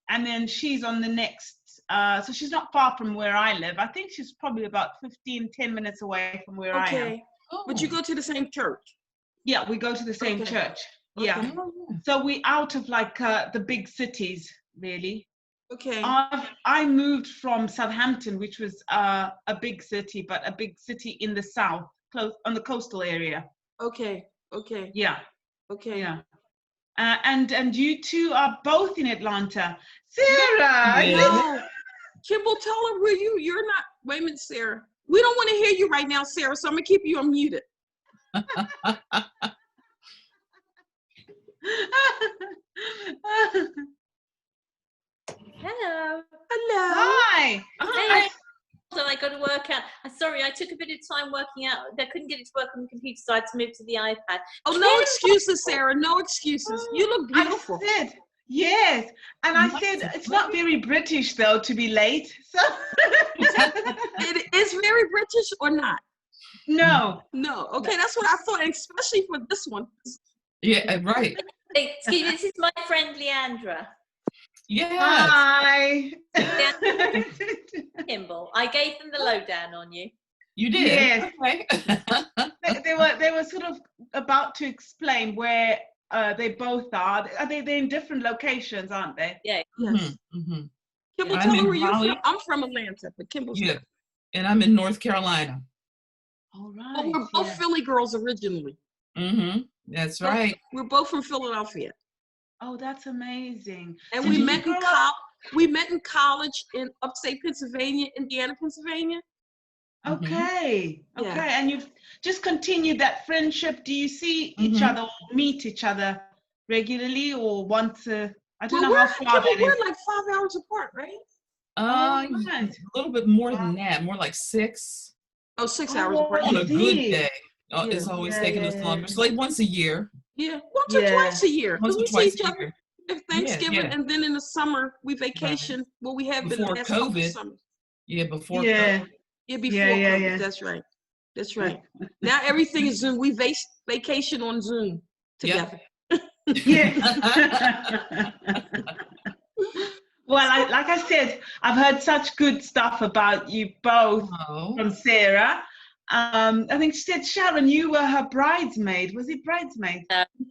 and then she's on the next. So she's not far from where I live. I think she's probably about 10 minutes away from where I am. Oh. But you go to the same church? Yeah, we go to the same church. Yeah. Okay. So we out of like the big cities, really. Okay. I moved from Southampton, which was a big city, but a big city in the south, close on the coastal area. Okay. Okay. Yeah. Okay. Yeah. And you two are both in Atlanta. Sarah! No. Kimball, tell her you're not, wait a minute, Sarah. We don't want to hear you right now, Sarah, so I'm going to keep you unmuted. Hello. Hello. Hi. Hey. So I got to work out. Sorry, I took a bit of time working out. I couldn't get it to work on the computer, so I had to move to the iPad. Oh, no excuses, Sarah. No excuses. You look beautiful. I said, yes. And I said, it's not very British, though, to be late. So It is very British or not? No. No. Okay, that's what I thought, especially for this one. Yeah, right. Excuse me, this is my friend Leandra. Yeah. Hi. Kimball. I gave them the lowdown on you. You did? Yes. Okay. They were sort of about to explain where they both are. They're in different locations, aren't they? Yeah. Yes. Mm-hmm. Kimball, Yeah, tell I'm her in where you're Raleigh. from. I'm from Atlanta, but Kimball's Yeah. And I'm in North Carolina. All Well, right. we're both Philly girls originally. Mm-hmm. That's right. We're both from Philadelphia. Oh, that's amazing. And Did we you met in grow up- college in upstate Pennsylvania, Indiana, Pennsylvania. Okay. Yeah. Okay. And you've just continued that friendship. Do you see each other or meet each other regularly or once I don't know how far that we're is. like 5 hours apart, right? Right. A little bit more than that, more like 6. Oh, 6 hours apart. On a good see. day. It's always taking us longer. It's like once a year. Yeah, once or twice a year. Once or We twice see each a other year. at Thanksgiving, Yeah. and then in the summer we vacation. Well, we have been Before the last couple of COVID. summers. Yeah, before Yeah. COVID. Yeah, before COVID. That's right. That's right. Now everything is Zoom. We vacation on Zoom together. Yeah. Well, like I said, I've heard such good stuff about you both from Sarah. I think she said, Sharon, you were her bridesmaid. Was it bridesmaid?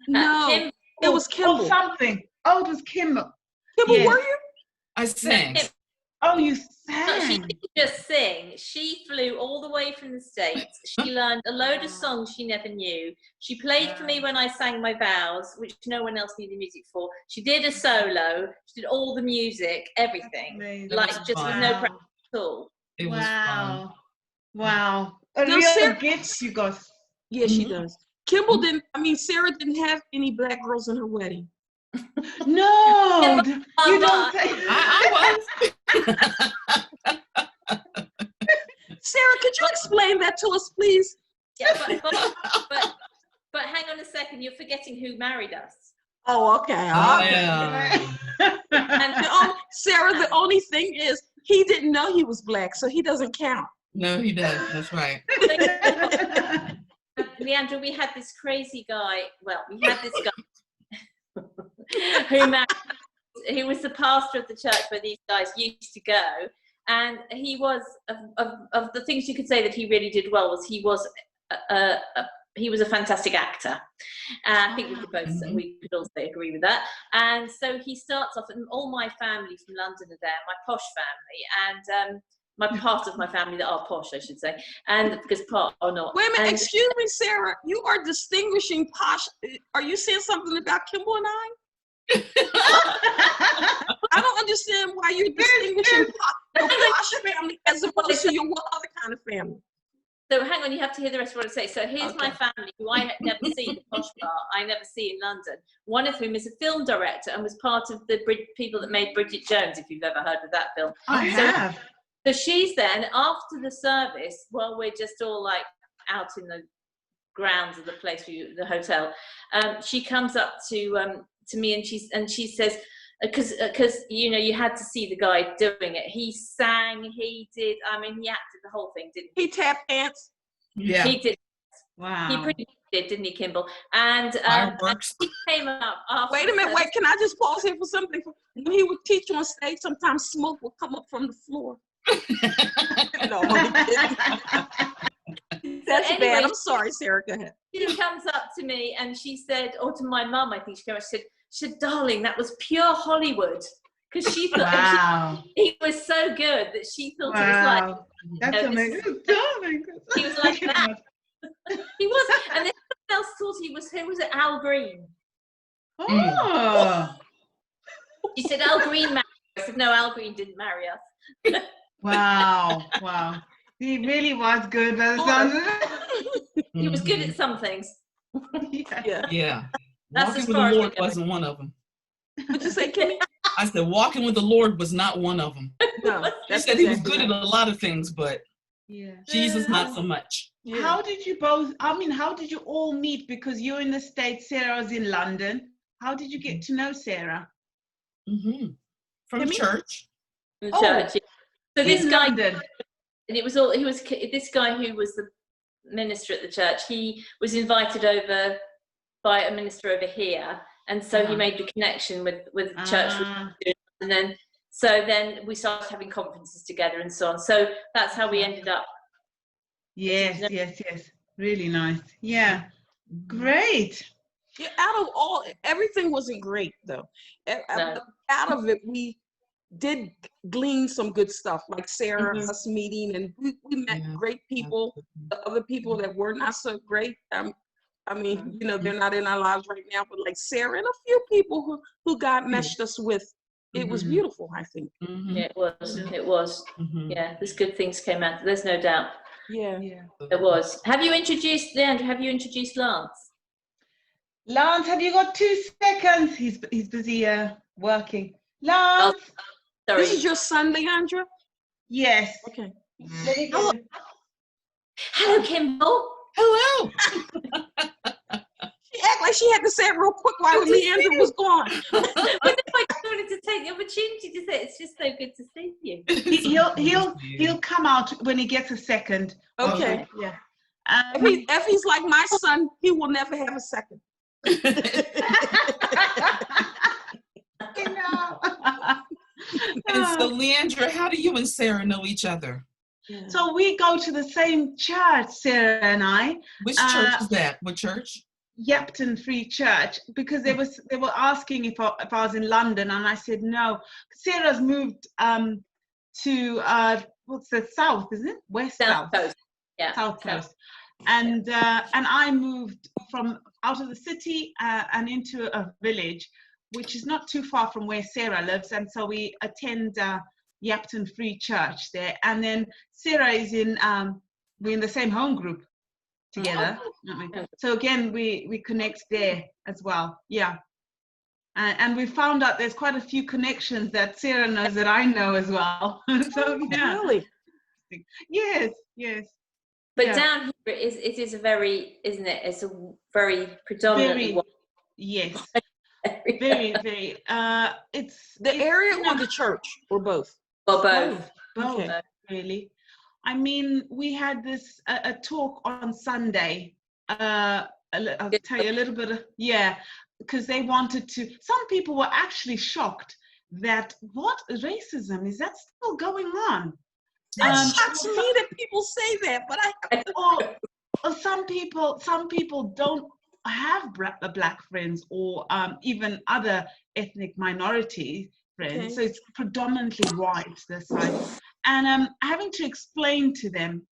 No, it was Kimball. Or something. Oh, it was Kimball. Kimball, were you? I sang. Oh, you But she sang. didn't just sing. She flew all the way from the States. She learned a load of songs she never knew. She played for me when I sang my vows, which no one else needed music for. She did a solo. She did all the music, everything. Like just with no practice at all. It was fun. Wow. A No, real Sarah- gift you got. Yeah, she does. Kimball didn't. I mean, Sarah didn't have any black girls in her wedding. No, you don't say. I was. Sarah, could you explain that to us, please? Yeah, but hang on a second. You're forgetting who married us. Oh, okay. Yeah. And Sarah, the only thing is he didn't know he was black, so he doesn't count. No, he does. That's right. Leandra, we had this crazy guy. Well, we had this guy who married. He was the pastor of the church where these guys used to go, and he was of the things you could say that he really did well was he was a fantastic actor. I think we could also agree with that. And so he starts off, and all my family from London are there, my posh family, and my part of my family that are posh, I should say, and because part are not. Wait a minute, excuse me, Sarah. You are distinguishing posh. Are you saying something about Kimball and I? I don't understand why you're distinguishing your posh family as opposed to your other kind of family. So hang on, you have to hear the rest of what I say. So here's my family, who I never see, the posh part, I never see in London. One of whom is a film director and was part of the people that made Bridget Jones, if you've ever heard of that film. I have. So she's there, and after the service, while we're just all like out in the grounds of the place, the hotel, she comes up to me and she says, because you know you had to see the guy doing it. He sang, he did. I mean, he acted the whole thing, didn't he? He tapped dance. Yeah. He did. Wow. He pretty did, didn't he, Kimball? And Fireworks. he came up after. Wait a minute, wait, can I just pause here for something? When he would teach on stage, sometimes smoke would come up from the floor. No, I'm kidding. That's anyway, bad. I'm sorry, Sarah, go ahead. She comes up to me and she said, or to my mum, I think she came up, she said, darling, that was pure Hollywood. Because she thought wow. he was so good that she thought it was like, that's amazing. He was like that. He was, and then someone else thought he was, who was it? Al Green. Oh. She said Al Green married us. I said, no, Al Green didn't marry us. Wow. He really was good. He was good at some things. Yeah. That's Walking as with far the as Lord wasn't one of them. What'd you say, Kimmy? I said walking with the Lord was not one of them. No, She said he was good at a lot of things, but yeah. Jesus not so much. Yeah. How did you both, how did you all meet? Because you're in the States, Sarah's in London. How did you get to know Sarah? From church. From church. So this guy, London. and this guy who was the minister at the church, he was invited over by a minister over here, and so he made the connection with the church, and then we started having conferences together and so on. So that's how we ended up. Yes. Really nice. Yeah. Great. Yeah, out of all, everything wasn't great though. No. Out of it, we did glean some good stuff, like Sarah, us meeting, and we met great people. The other people that were not so great, I mean, you know, they're not in our lives right now, but like Sarah and a few people who God meshed us with, it was beautiful, I think. Yeah, it was. Yeah, there's good things came out. There's no doubt. Yeah. It was. Have you introduced, Leandra, have you introduced Lance? Lance, have you got 2 seconds? He's busy working. Lance! Oh, sorry. This is your son, Leandra? Yes. Okay. Hello, Kimball. Hello. She acted like she had to say it real quick while Leandra was gone. But I wanted to take the opportunity to say it's just so good to see you. He'll come out when he gets a second. Okay. Yeah. If he's like my son, he will never have a second. And so, Leandra, how do you and Sarah know each other? So we go to the same church, Sarah and I. Which church is that? What church? Yapton Free Church, because they were asking if I was in London, and I said no. Sarah's moved to what's the south, isn't it? South Coast. Yeah. South Coast. And I moved from out of the city and into a village, which is not too far from where Sarah lives, and so we attend Yapton Free Church there. And then Sarah is we're in the same home group together, aren't we? So again, we connect there as well. Yeah. And we found out there's quite a few connections that Sarah knows that I know as well. So yeah. Really? Yes. But down here, it is a very, isn't it? It's a very predominantly white. Yes. Very, very. It's the area or the church or both? Or both. Both, okay. Really. I mean, we had this a talk on Sunday. I'll tell you a little bit of, because they wanted to. Some people were actually shocked that what racism is that still going on? That shocks me that people say that, but some people don't have black friends or even other ethnic minority friends. So it's predominantly white this side, and having to explain to them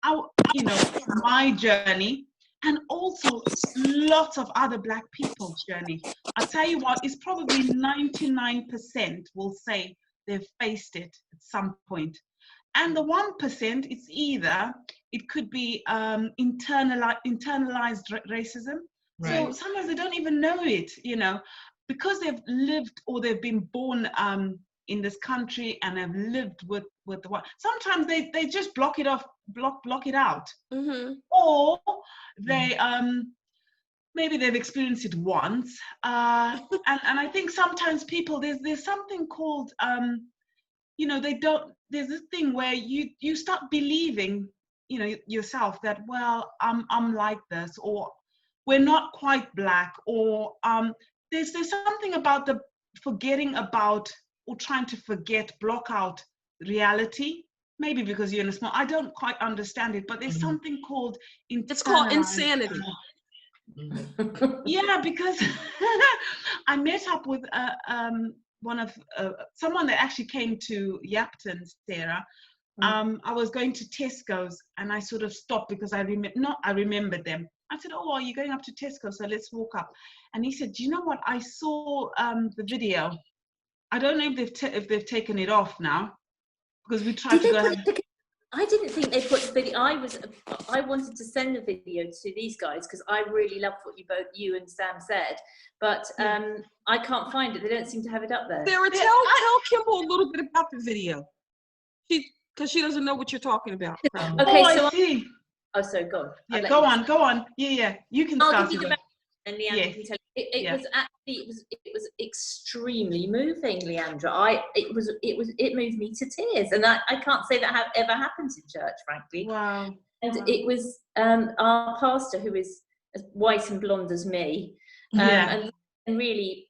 my journey, and also lots of other black people's journey. I'll tell you what, it's probably 99% will say they've faced it at some point. And the 1%, it could be internalized racism. Right. So sometimes they don't even know it, because they've lived or they've been born in this country and have lived with the one. Sometimes they just block it off, block it out, or they maybe they've experienced it once, and I think sometimes people there's something called they don't. There's this thing where you start believing yourself that, well, I'm like this, or we're not quite black, or there's something about the forgetting about, or trying to forget, block out reality. Maybe because you're in a small, I don't quite understand it, but there's something called it's called insanity. Yeah, because I met up with one of someone that actually came to Yapton, Sarah. I was going to Tesco's and I sort of stopped because I remembered them. I said, "Oh, are you going up to Tesco? So let's walk up." And he said, "Do you know what? I saw the video. I don't know if they've taken it off now, because we tried to go." I didn't think they put the video. I wanted to send the video to these guys because I really loved what you and Sam said, but I can't find it. They don't seem to have it up there. Sarah, tell Kimball a little bit about the video. Because she doesn't know what you're talking about. Okay, I see. So go on. Yeah, go on. Yeah, you can start it. And Leandra can tell you. It was extremely moving, Leandra. It moved me to tears, and I can't say that ever happened in church, frankly. Wow. And it was our pastor, who is as white and blonde as me, and really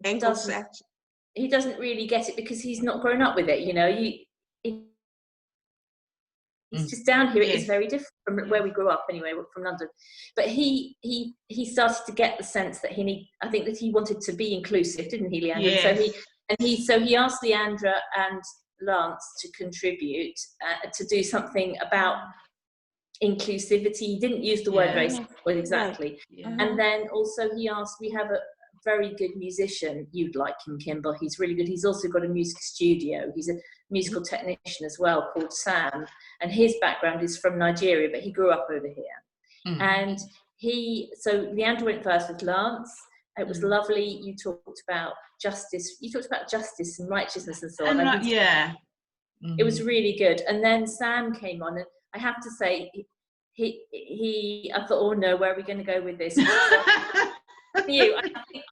he doesn't really get it because he's not grown up with it. You know, it's just down here. It is very different from where we grew up, anyway, from London. But he started to get the sense that I think that he wanted to be inclusive, didn't he, Leandra? Yes. So he asked Leandra and Lance to contribute to do something about inclusivity. He didn't use the word race exactly. Yeah. And then also he asked, we have a very good musician, you'd like him, Kimball. He's really good. He's also got a music studio. He's a musical technician as well, called Sam, and his background is from Nigeria, but he grew up over here. And so Leandra went first with Lance. It was lovely. You talked about justice. You talked about justice and righteousness and so on. It was really good. And then Sam came on, and I have to say, I thought, oh no, where are we going to go with this?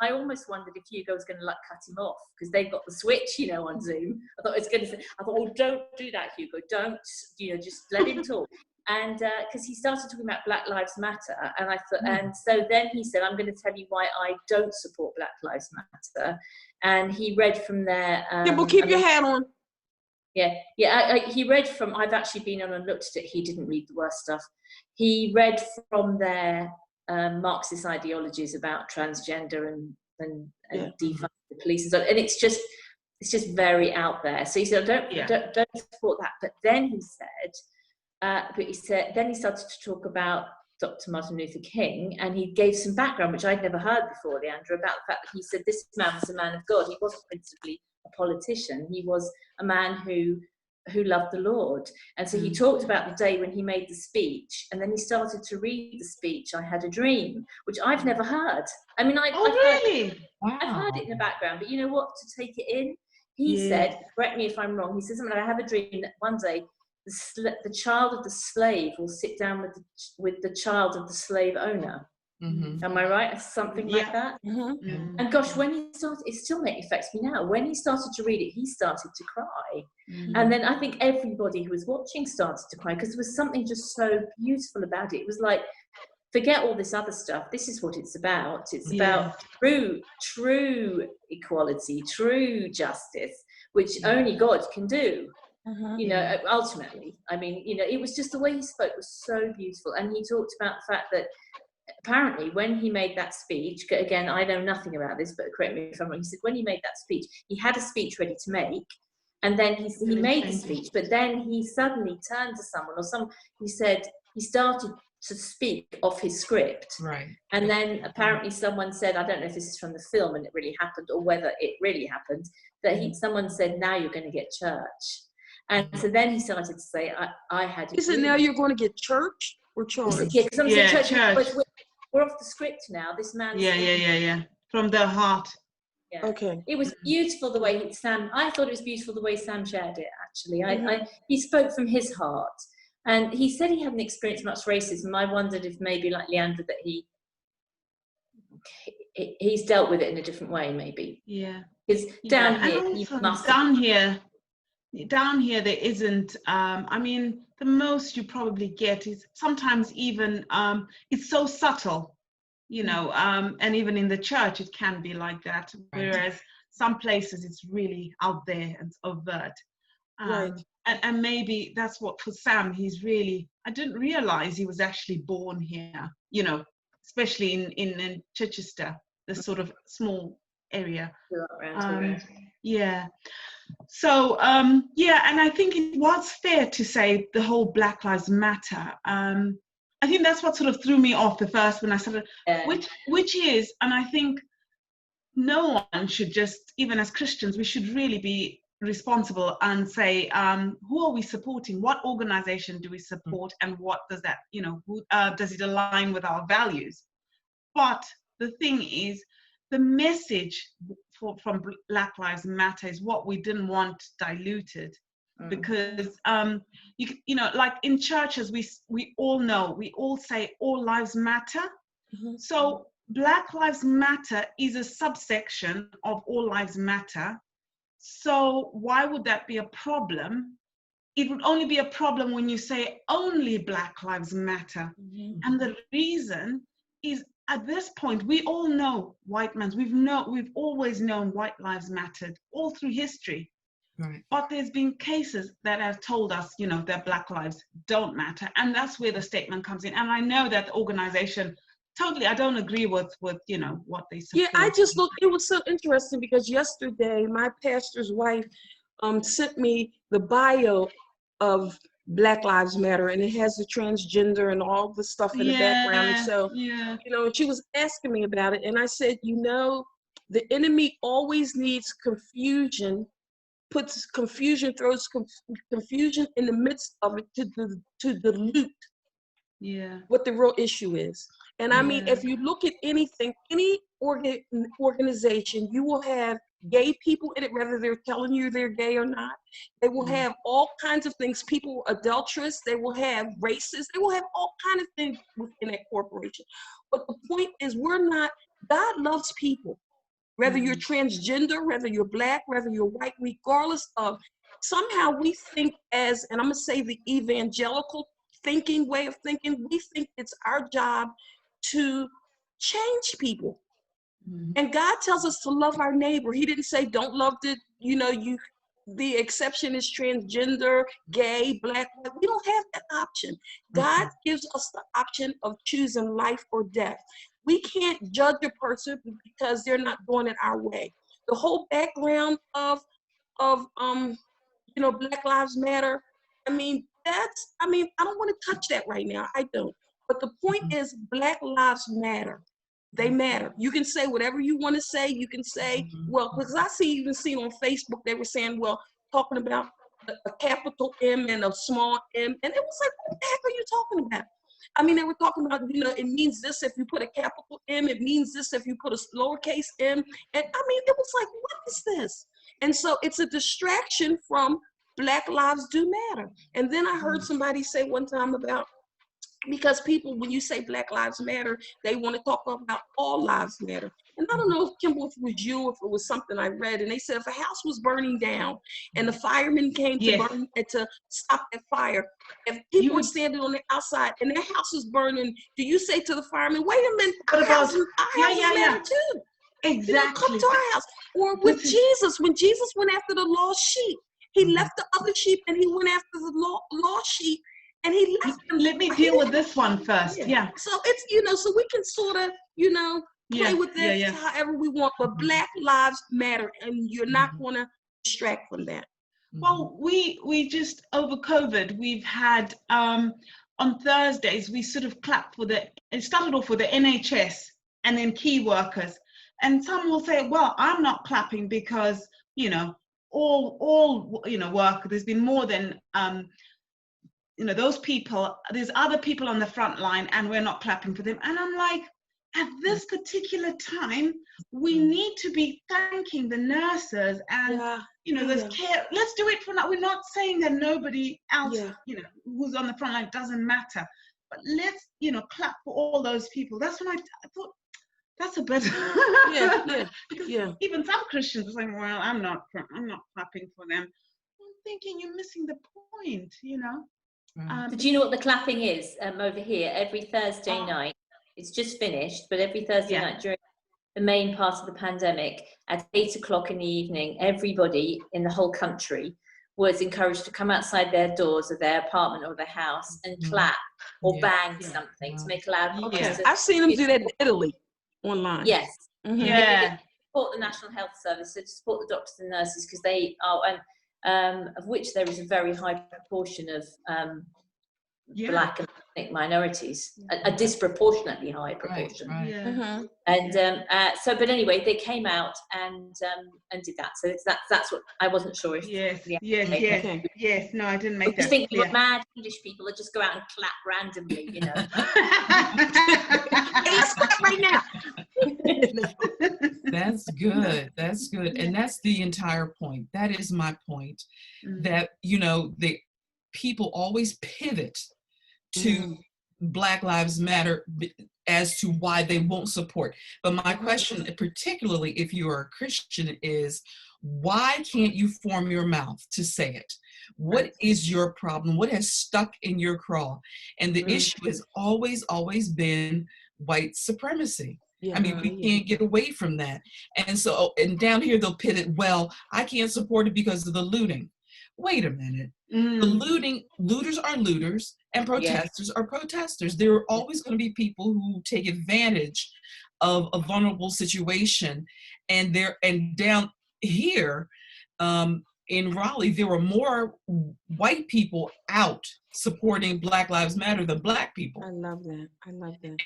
I almost wondered if Hugo was going to cut him off, because they've got the switch, on Zoom. I thought oh, don't do that, Hugo. Don't, just let him talk. And because he started talking about Black Lives Matter, and I thought, and so then he said, I'm going to tell you why I don't support Black Lives Matter. And he read from there. Well, keep your hat on. He read from. I've actually been on and looked at it. He didn't read the worst stuff. He read from their Marxist ideologies about transgender and defund the police, and it's just very out there. So he said, don't support that. But then he said, then he started to talk about Dr. Martin Luther King, and he gave some background which I'd never heard before, Leandra, about the fact that he said this man was a man of God. He wasn't principally a politician. He was a man who loved the Lord. And so he talked about the day when he made the speech, and then he started to read the speech, I Had a Dream, which I've never heard. I mean, I've heard it in the background, but you know what, to take it in, he said, correct me if I'm wrong, he says, I have a dream that one day the child of the slave will sit down with the child of the slave owner. Am I right? Something like that. And gosh, when he started, it still affects me now. When he started to read it, he started to cry. And then I think everybody who was watching started to cry, because there was something just so beautiful about it. It was like, forget all this other stuff. This is what it's about. It's about true equality, true justice, which only God can do. Ultimately, I mean, it was just the way he spoke was so beautiful. And he talked about the fact that apparently when he made that speech, again, I know nothing about this, but correct me if I'm wrong, he said when he made that speech, he had a speech ready to make, and then he made the speech, but then he suddenly turned to someone, he said he started to speak off his script. Right. And then apparently someone said, I don't know if this is from the film and it really happened, or whether it really happened, that someone said, now you're going to get church. And so then he started to say, I had. He said, now you're going to get church or church? Yeah, because church. We're off the script now. This man. Yeah. From the heart. Yeah. Okay. It was beautiful the way I thought it was beautiful the way Sam shared it, actually. He spoke from his heart. And he said he hadn't experienced much racism. I wondered if maybe, like Leandra, that he's dealt with it in a different way, maybe. Yeah. Because down here there isn't, I mean, the most you probably get is sometimes even, it's so subtle. you know, and even in the church, it can be like that. Whereas some places it's really out there and overt. Right. And maybe that's what for Sam, he's really, I didn't realize he was actually born here, you know, especially in Chichester, this sort of small area. Yeah. So, yeah, and I think it was fair to say the whole Black Lives Matter. I think that's what sort of threw me off the first when I started, which is, and I think no one should just, even as Christians, we should really be responsible and say, who are we supporting? What organization do we support? And what does that, you know, does it align with our values? But the thing is, the message from Black Lives Matter is what we didn't want diluted. Because, you know, like in churches, we all know, we all say all lives matter. So Black Lives Matter is a subsection of All Lives Matter. So why would that be a problem? It would only be a problem when you say only Black Lives Matter. And the reason is, at this point, we all know white men. We've always known white lives mattered all through history. Right. But there's been cases that have told us, you know, that Black lives don't matter. And that's where the statement comes in. And I know that the organization, totally, I don't agree with you know, what they support. Yeah, I just looked, it was so interesting because yesterday my pastor's wife sent me the bio of Black Lives Matter, and it has the transgender and all the stuff in the background. And so, you know, she was asking me about it, and I said, you know, the enemy always needs confusion, puts confusion, throws confusion in the midst of it to dilute what the real issue is. And I mean, if you look at anything, any organization, you will have gay people in it, whether they're telling you they're gay or not. They will have all kinds of things, people adulterous, they will have racists, they will have all kinds of things within that corporation. But the point is, God loves people. Whether you're transgender, whether you're Black, whether you're white, regardless of, somehow we think as, and I'm gonna say the evangelical thinking way of thinking, we think it's our job to change people. And God tells us to love our neighbor. He didn't say don't love the exception is transgender, gay, Black. We don't have that option. God gives us the option of choosing life or death. We can't judge a person because they're not doing it our way. The whole background of you know, Black Lives Matter, I mean, I don't want to touch that right now. I don't. But the point is, Black Lives Matter. They matter. You can say whatever you want to say. You can say, well, because I even seen on Facebook, they were saying, well, talking about a capital M and a small m. And it was like, what the heck are you talking about? I mean, they were talking about, you know, it means this if you put a capital M, it means this if you put a lowercase m. And I mean, it was like, what is this? And so it's a distraction from Black Lives Do Matter. And then I heard somebody say one time about, because people, when you say Black Lives Matter, they want to talk about all lives matter. And I don't know if Kimball, if it was you, if it was something I read, and they said if a house was burning down and the firemen came to stop that fire, if people were standing on the outside and their house was burning, do you say to the firemen, wait a minute, our house matter too. Exactly. You know, come to our house. Or with Jesus, when Jesus went after the lost sheep, he left the other sheep and he went after the lost sheep. And he left them. Let me deal with this one first. Yeah. So it's, you know, so we can sort of, you know, play with this however we want, but Black Lives Matter, and you're not going to distract from that. Well, we just, over COVID, we've had, on Thursdays, we sort of clapped for it started off with the NHS and then key workers. And some will say, well, I'm not clapping because, you know, all you know, work, there's been more than, you know, those people, there's other people on the front line and we're not clapping for them. And I'm like, at this particular time, we need to be thanking the nurses and, you know, there's care. Let's do it for now. We're not saying that nobody else, you know, who's on the front line doesn't matter, but let's, you know, clap for all those people. That's when I thought, that's a better, because even some Christians are saying, well, I'm not clapping for them. I'm thinking you're missing the point, you know. Did you know what the clapping is over here? Every Thursday night It's just finished, but every Thursday night during the main part of the pandemic, at 8 o'clock in the evening, everybody in the whole country was encouraged to come outside their doors of their apartment or their house and clap or bang something to make a loud noise. Okay. I've seen them do that in Italy online. Yes. Yeah. Support the National Health Service, so to support the doctors and nurses, because they are, of which there is a very high proportion of Black and ethnic minorities, a disproportionately high proportion. Right. Yeah. And so, but anyway, they came out and did that. So that's what I wasn't sure if. Yes. Okay. Yes. No, I didn't make I that just think clear. you're mad English people that just go out and clap randomly, you know. Hey, let's clap right now. That's good. That's good. And that's the entire point. That is my point. That, you know, the people always pivot to Black Lives Matter as to why they won't support. But my question, particularly if you are a Christian, is why can't you form your mouth to say it? What is your problem? What has stuck in your craw? And the issue has always been white supremacy. I mean, we can't get away from that. And so, and down here they'll pivot, well, I can't support it because of the looting. Wait a minute. The looters are looters and protesters are protesters. There are always going to be people who take advantage of a vulnerable situation. And down here in Raleigh, there were more white people out supporting Black Lives Matter than Black people. I love that.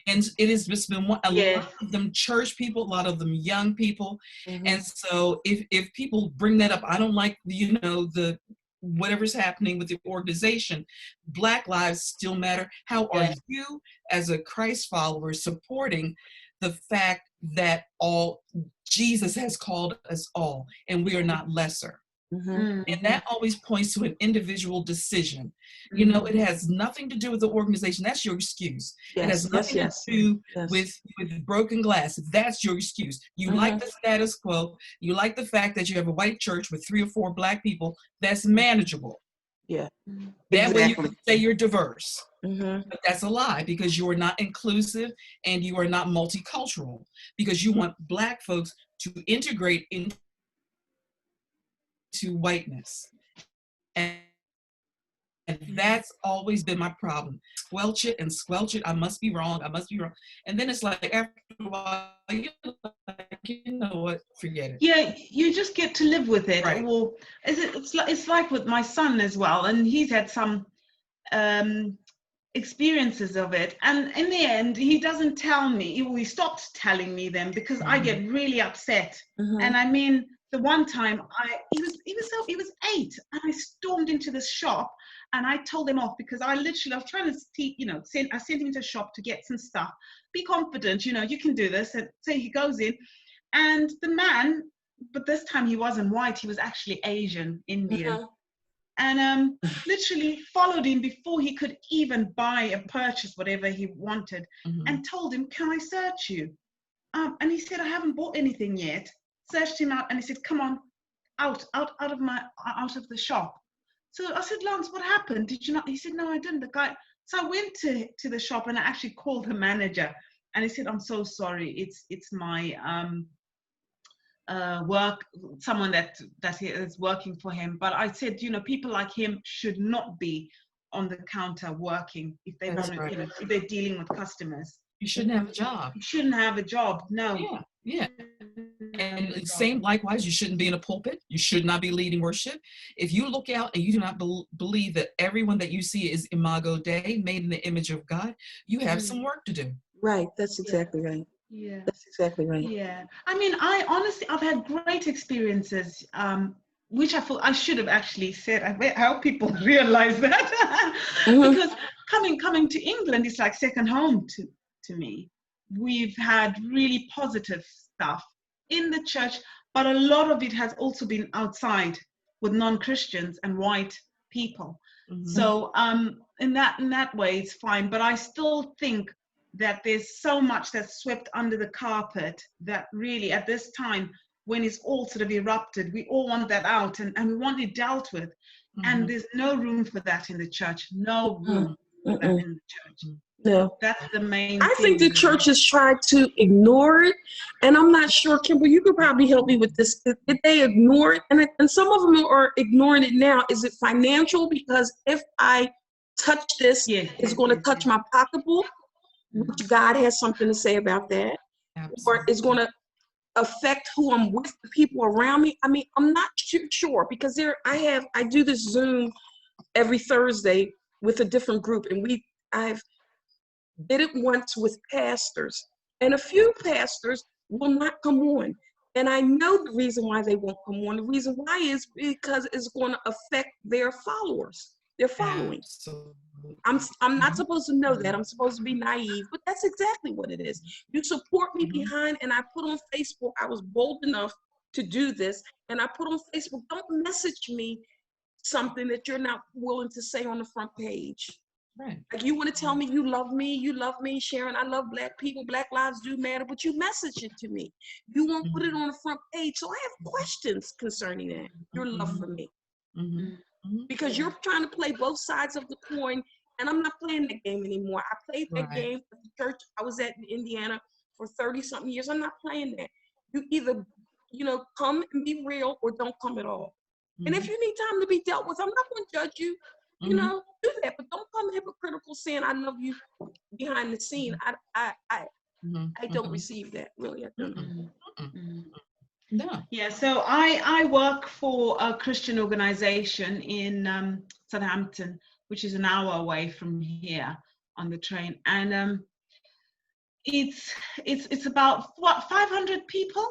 And it has just been a lot of them church people, a lot of them young people. And so if people bring that up, I don't like, you know, the whatever's happening with the organization, Black lives still matter. How are you as a Christ follower supporting the fact that Jesus has called us all and we are not lesser? And that always points to an individual decision. You know, it has nothing to do with the organization. That's your excuse. It has nothing to do with broken glass. That's your excuse. You like the status quo. You like the fact that you have a white church with 3 or 4 Black people. That's manageable. Yeah. That way you can say you're diverse. But that's a lie, because you are not inclusive and you are not multicultural, because you want Black folks to integrate into whiteness. And that's always been my problem. Squelch it, I must be wrong. And then it's like, after a while, you know what, forget it. Yeah, you just get to live with it. Right. Or it's like with my son as well, and he's had some experiences of it, and in the end he doesn't tell me. He stopped telling me them because I get really upset. And I mean, the one time he was 8, and I stormed into this shop and I told him off because I was trying to I sent him to a shop to get some stuff. Be confident, you know, you can do this. And so he goes in, and the man, but this time he wasn't white, he was actually Asian, Indian. And literally followed him before he could even purchase whatever he wanted, and told him, "Can I search you?" And he said, "I haven't bought anything yet." Searched him out, and he said, "Come on, out of the shop." So I said, "Lance, what happened? Did you not?" He said, "No, I didn't." The guy. So I went to the shop and I actually called the manager, and he said, "I'm so sorry. It's my someone that is working for him." But I said, you know, people like him should not be on the counter working if they want to, you know, if they're dealing with customers. You shouldn't have a job. You shouldn't have a job. No. Yeah. And same likewise, you shouldn't be in a pulpit. You should not be leading worship. If you look out and you do not believe that everyone that you see is imago Dei, made in the image of God, you have some work to do. Right. That's exactly right. Yeah. That's exactly right. Yeah. I mean, I've had great experiences, which I thought I should have actually said. I hope people realize that. Because coming to England is like second home to me. We've had really positive stuff in the church, but a lot of it has also been outside with non-Christians and white people. So in that way it's fine, but I still think that there's so much that's swept under the carpet that really at this time, when it's all sort of erupted, we all want that out, and we want it dealt with. And there's no room for that in the church. No room for that in the church. No. That's the main I thing. think the church has tried to ignore it, and I'm not sure, Kimber, you could probably help me with this. Did they ignore it? And some of them are ignoring it now. Is it financial? Because if I touch this, it's going to touch my pocketbook, which God has something to say about that. Absolutely. Or it's going to affect who I'm with, the people around me. I mean, I'm not too sure, because I do this Zoom every Thursday with a different group, and I've did it once with pastors, and a few pastors will not come on. And I know the reason why they won't come on. The reason why is because it's going to affect their followers, their following. Absolutely. I'm not supposed to know that. I'm supposed to be naive, but that's exactly what it is. You support me behind, and I put on Facebook, I was bold enough to do this, and I put on Facebook, don't message me something that you're not willing to say on the front page. Right. Like, you want to tell me you love me, Sharon, I love Black people, Black lives do matter, but you message it to me. You won't put it on the front page. So I have questions concerning that, your love for me. Because you're trying to play both sides of the coin, and I'm not playing that game anymore. I played that game at the church I was at in Indiana for 30-something years. I'm not playing that. You either, come and be real, or don't come at all. And if you need time to be dealt with, I'm not going to judge you. Do that, but don't come hypocritical saying I love you behind the scene. I don't receive that, really. I don't. No. Yeah, so I work for a Christian organization in Southampton, which is an hour away from here on the train, and it's about 500 people,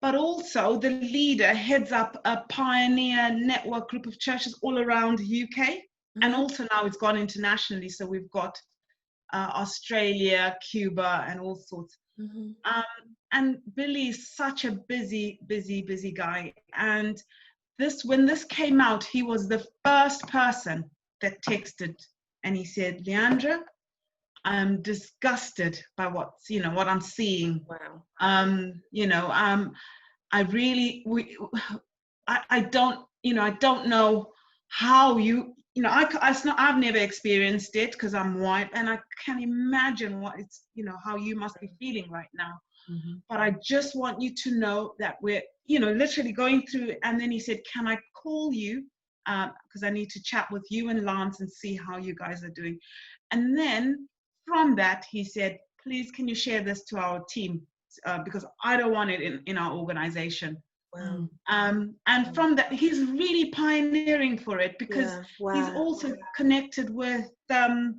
but also the leader heads up a pioneer network group of churches all around the UK. And also now it's gone internationally. So we've got Australia, Cuba, and all sorts. And Billy's such a busy guy. And when this came out, he was the first person that texted, and he said, "Leandra, I'm disgusted by what I'm seeing. Wow. I really, I don't know how I've never experienced it because I'm white, and I can imagine what it's, how you must be feeling right now. But I just want you to know that we're, literally going through." And then he said, "Can I call you? Because I need to chat with you and Lance and see how you guys are doing." And then from that, he said, "Please, can you share this to our team? Because I don't want it in our organization." Wow. And from that, he's really pioneering for it, because he's also connected with the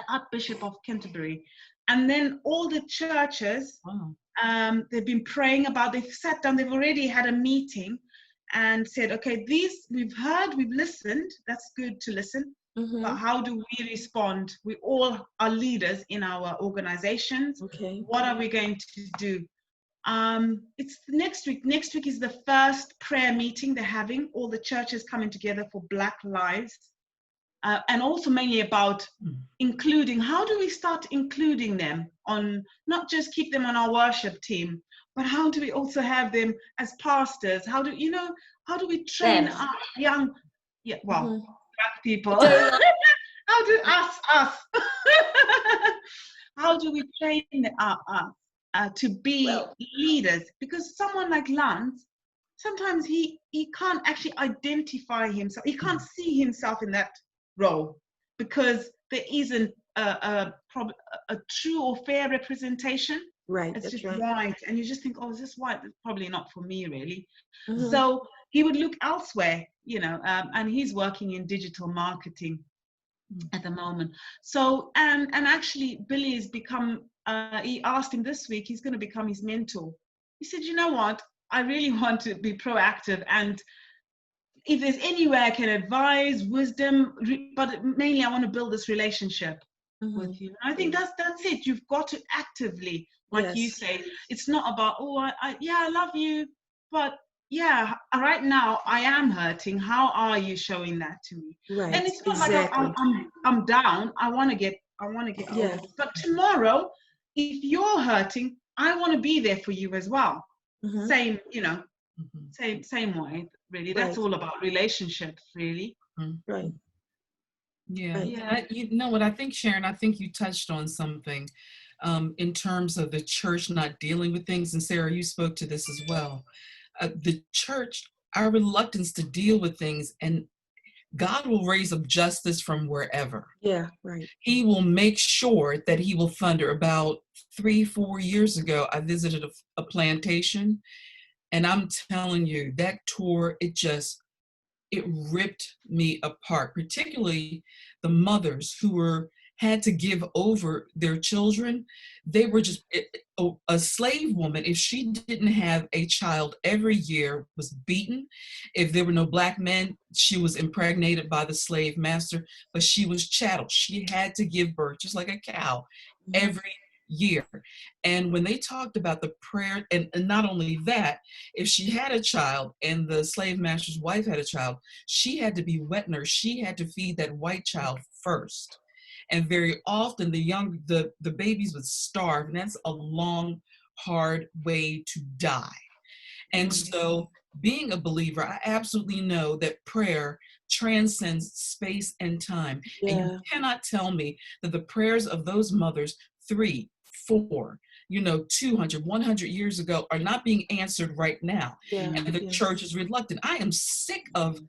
Archbishop of Canterbury. And then all the churches, they've been praying about, they've sat down, they've already had a meeting and said, "Okay, these we've heard, we've listened, that's good to listen, but how do we respond? We all are leaders in our organizations. What are we going to do?" It's next week. Next week is the first prayer meeting they're having, all the churches coming together for Black lives. And also mainly about including, how do we start including them on, not just keep them on our worship team, but how do we also have them as pastors? How do we train our young, Black people? How do us? How do we train to be leaders? Because someone like Lance, sometimes he can't actually identify himself. He can't see himself in that role because there isn't a true or fair representation. Right. It's just right. white, and you just think, "Oh, is this white? It's probably not for me, really." So he would look elsewhere, and he's working in digital marketing at the moment. So and actually Billy has become, he asked him this week, he's going to become his mentor. He said, "You know what, I really want to be proactive, and if there's any way I can advise, wisdom, but mainly I want to build this relationship with you." And I think that's it. You've got to actively, like you say, it's not about, "Oh, I love you, but yeah, right now I am hurting. How are you showing that to me?" Right. And it's not like I'm down. I want to get over it. But tomorrow, if you're hurting, I want to be there for you as well. Same, same way, really. That's all about relationships, really. Right. Yeah. Yeah. You know what? I think, Sharon, I think you touched on something in terms of the church not dealing with things. And Sarah, you spoke to this as well. The church, our reluctance to deal with things, and God will raise up justice from wherever. Yeah, right. He will make sure that he will thunder. About 3-4 years ago, I visited a plantation, and I'm telling you, that tour, it ripped me apart, particularly the mothers who had to give over their children. They were just a slave woman. If she didn't have a child every year, was beaten. If there were no black men, she was impregnated by the slave master, but she was chattel. She had to give birth just like a cow every year. And when they talked about the prayer, and not only that, if she had a child and the slave master's wife had a child, she had to be wet nurse. She had to feed that white child first. And very often the babies would starve, and that's a long, hard way to die. And so, being a believer, I absolutely know that prayer transcends space and time. Yeah. And you cannot tell me that the prayers of those mothers 3, 4, 200, 100 years ago are not being answered right now. Yeah. And the church is reluctant. I am sick of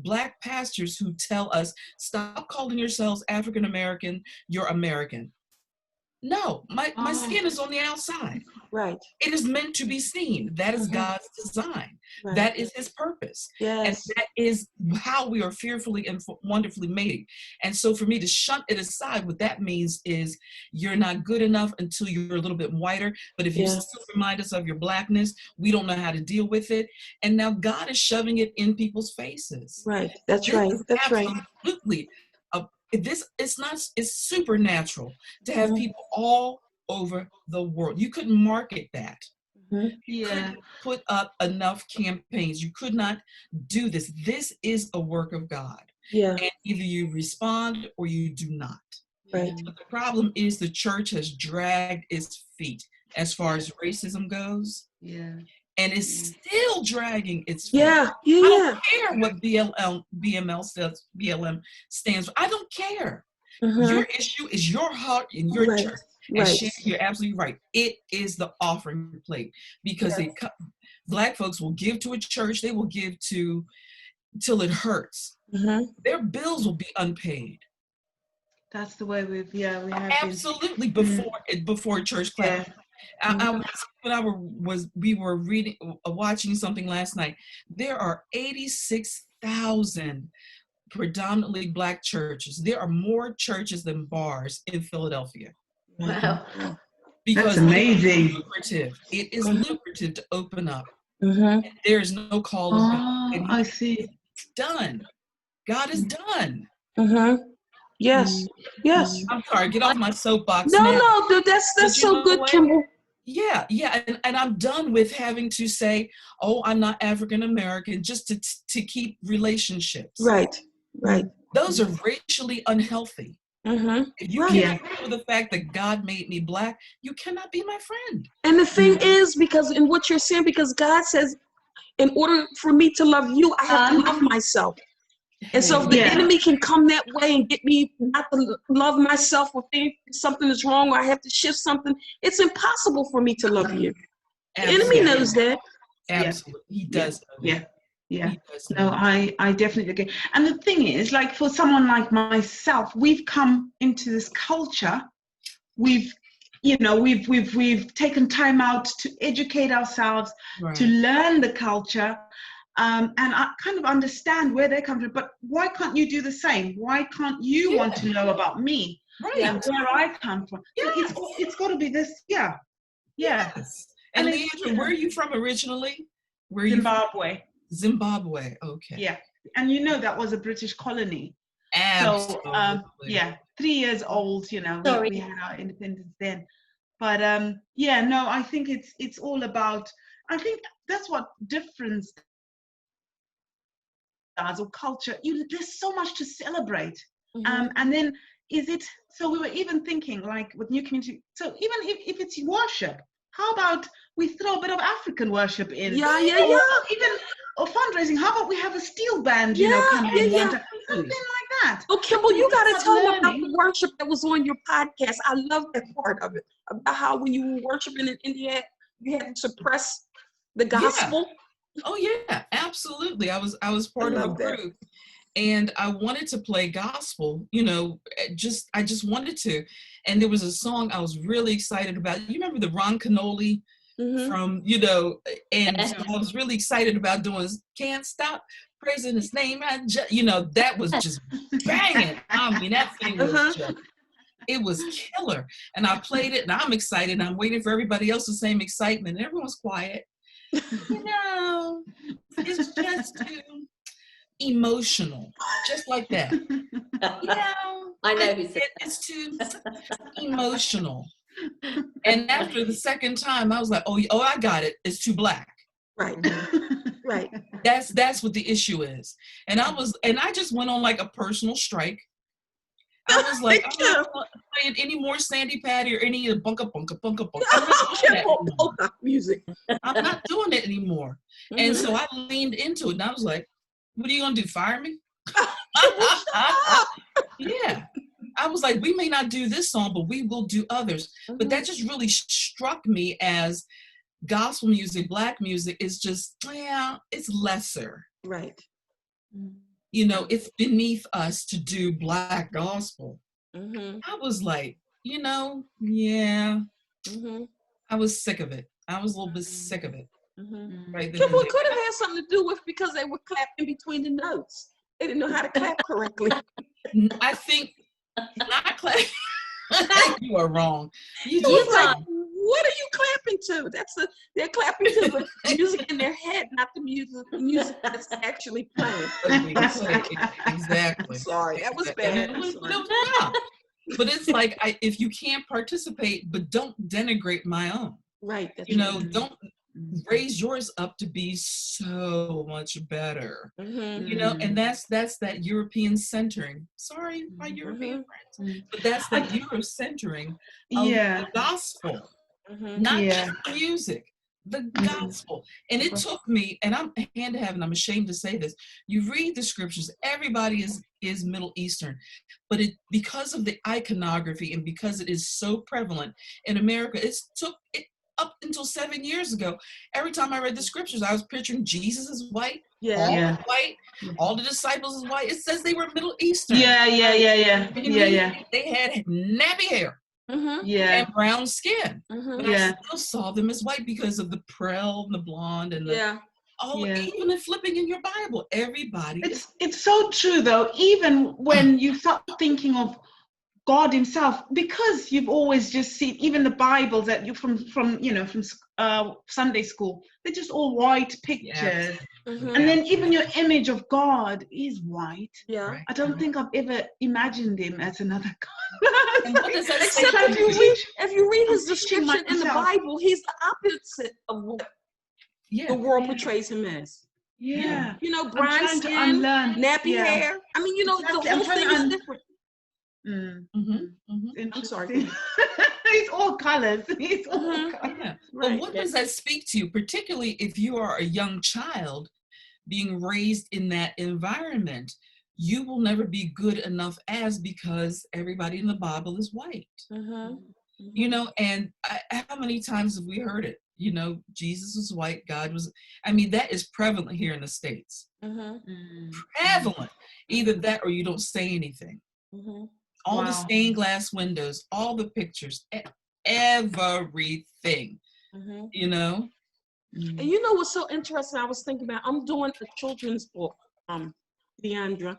Black pastors who tell us, stop calling yourselves African American, you're American. No, my skin is on the outside. Right. It is meant to be seen. That is God's design. Right. That is his purpose. Yes. And that is how we are fearfully and wonderfully made. And so for me to shunt it aside, what that means is you're not good enough until you're a little bit whiter. But if you still remind us of your Blackness, we don't know how to deal with it. And now God is shoving it in people's faces. Right. That's right. That's right. Absolutely. It's supernatural to have people all over the world. You couldn't market that. You couldn't put up enough campaigns. You could not do this. This is a work of God. Yeah. And either you respond or you do not. Right. But the problem is the church has dragged its feet as far as racism goes. Yeah. And is still dragging its feet. Yeah. I don't care what BLM stands for. I don't care. Your issue is your heart and your church. And Sharon, you're absolutely right. It is the offering plate, because Black folks will give to a church. They will give to till it hurts. Their bills will be unpaid. That's the way we have absolutely been. before church class. We were watching something last night. There are 86,000 predominantly Black churches. There are more churches than bars in Philadelphia. Wow. That's Because amazing. It is lucrative to open up. There is no call of God. And I see. It's done. God is done. Yes. Yes. I'm sorry, get off my soapbox. No, that's so good, Kimball. Yeah, and I'm done with having to say, "Oh, I'm not African American," just to keep relationships. Right. Those are racially unhealthy. If you can't deal with the fact that God made me Black, you cannot be my friend. And the thing is, because in what you're saying, because God says, in order for me to love you, I have to love myself. And so if the enemy can come that way and get me not to love myself, or think something is wrong, or I have to shift something, it's impossible for me to love you. The enemy knows that. Absolutely. He does. Yeah. No, I definitely agree. And the thing is, like, for someone like myself, we've come into this culture. We've taken time out to educate ourselves, to learn the culture. And I kind of understand where they come from, but why can't you do the same? Why can't you want to know about me and where I come from? So it's got to be this, Yes. And Leandra, where are you from originally? Zimbabwe. Zimbabwe, okay. Yeah, and that was a British colony. Absolutely. So 3 years old. We had our independence then. But I think it's all about. I think that's what difference or culture. There's so much to celebrate. And then so we were even thinking, like, with New Community, so even if it's worship, how about we throw a bit of African worship in? Even or fundraising, how about we have a steel band, coming in, something like that. Oh, Kimball, you got to Start tell them about learning. the worship that was on your podcast. I love that part of it, about how when you were worshiping in India, you had to suppress the gospel. Oh yeah, absolutely. I was part of a love that. group, and I wanted to play gospel. You know, I just wanted to. And there was a song I was really excited about. You remember the Ron Canoli from, you know, and so I was really excited about doing "Can't Stop Praising His Name." You know, that was just banging. I mean, that thing was just. It was killer. And I played it, and I'm excited. I'm waiting for everybody else the same excitement. And everyone's quiet. You know, it's just too emotional, just like that. You know, I know who said it's too emotional. And after the second time, I was like, oh, I got it. It's too black. Right. Right. That's what the issue is. And I just went on like a personal strike. I was like, I'm not playing any more Sandy Patty or any of the bunka. Music. I'm not doing it anymore. And so I leaned into it, and I was like, what are you gonna do, fire me? Yeah. I was like, we may not do this song, but we will do others. But that just really struck me as gospel music, black music is just, it's lesser. Right. You know, it's beneath us to do black gospel. I was like, you know, I was sick of it. I was a little bit sick of it. Right. Kimball could have had something to do with because they were clapping between the notes. They didn't know how to clap correctly. I think not clap. You are wrong. You like, what are you clapping to? They're clapping to the music in their head, not the music that's actually playing. Exactly. Sorry, that was bad. But it's like, if you can't participate, but don't denigrate my own. Right. You know, don't raise yours up to be so much better. You know, and that's that European centering. Sorry, my European friends, but that's that Eurocentering of the gospel, not just the music, the gospel. And it took me, and I'm hand to heaven, I'm ashamed to say this. You read the scriptures, everybody is Middle Eastern, but because of the iconography and because it is so prevalent in America, it took it up until 7 years ago. Every time I read the scriptures, I was picturing Jesus as white, white, all the disciples as white. It says they were Middle Eastern. They had nappy hair. And brown skin, but I still saw them as white because of the prel and the blonde and the even in flipping in your Bible, everybody. It's so true though. Even when you start thinking of God Himself, because you've always just seen even the Bibles that you from Sunday school, they're just all white pictures. And then even your image of God is white. I don't think I've ever imagined Him as another God. And what does that Except if you read His description in the Bible, He's the opposite of what the world portrays Him as. You know, brown skin, nappy hair. I mean, you know, the whole thing is different. I'm sorry. He's all colors. He's all colors. But what does that speak to you, particularly if you are a young child being raised in that environment? You will never be good enough because everybody in the Bible is white. You know, and how many times have we heard it? You know, Jesus was white, God was, I mean, that is prevalent here in the States. Prevalent. Either that or you don't say anything. All the stained glass windows, all the pictures, everything, you know? And you know what's so interesting? I was thinking about, I'm doing a children's book, Deandra,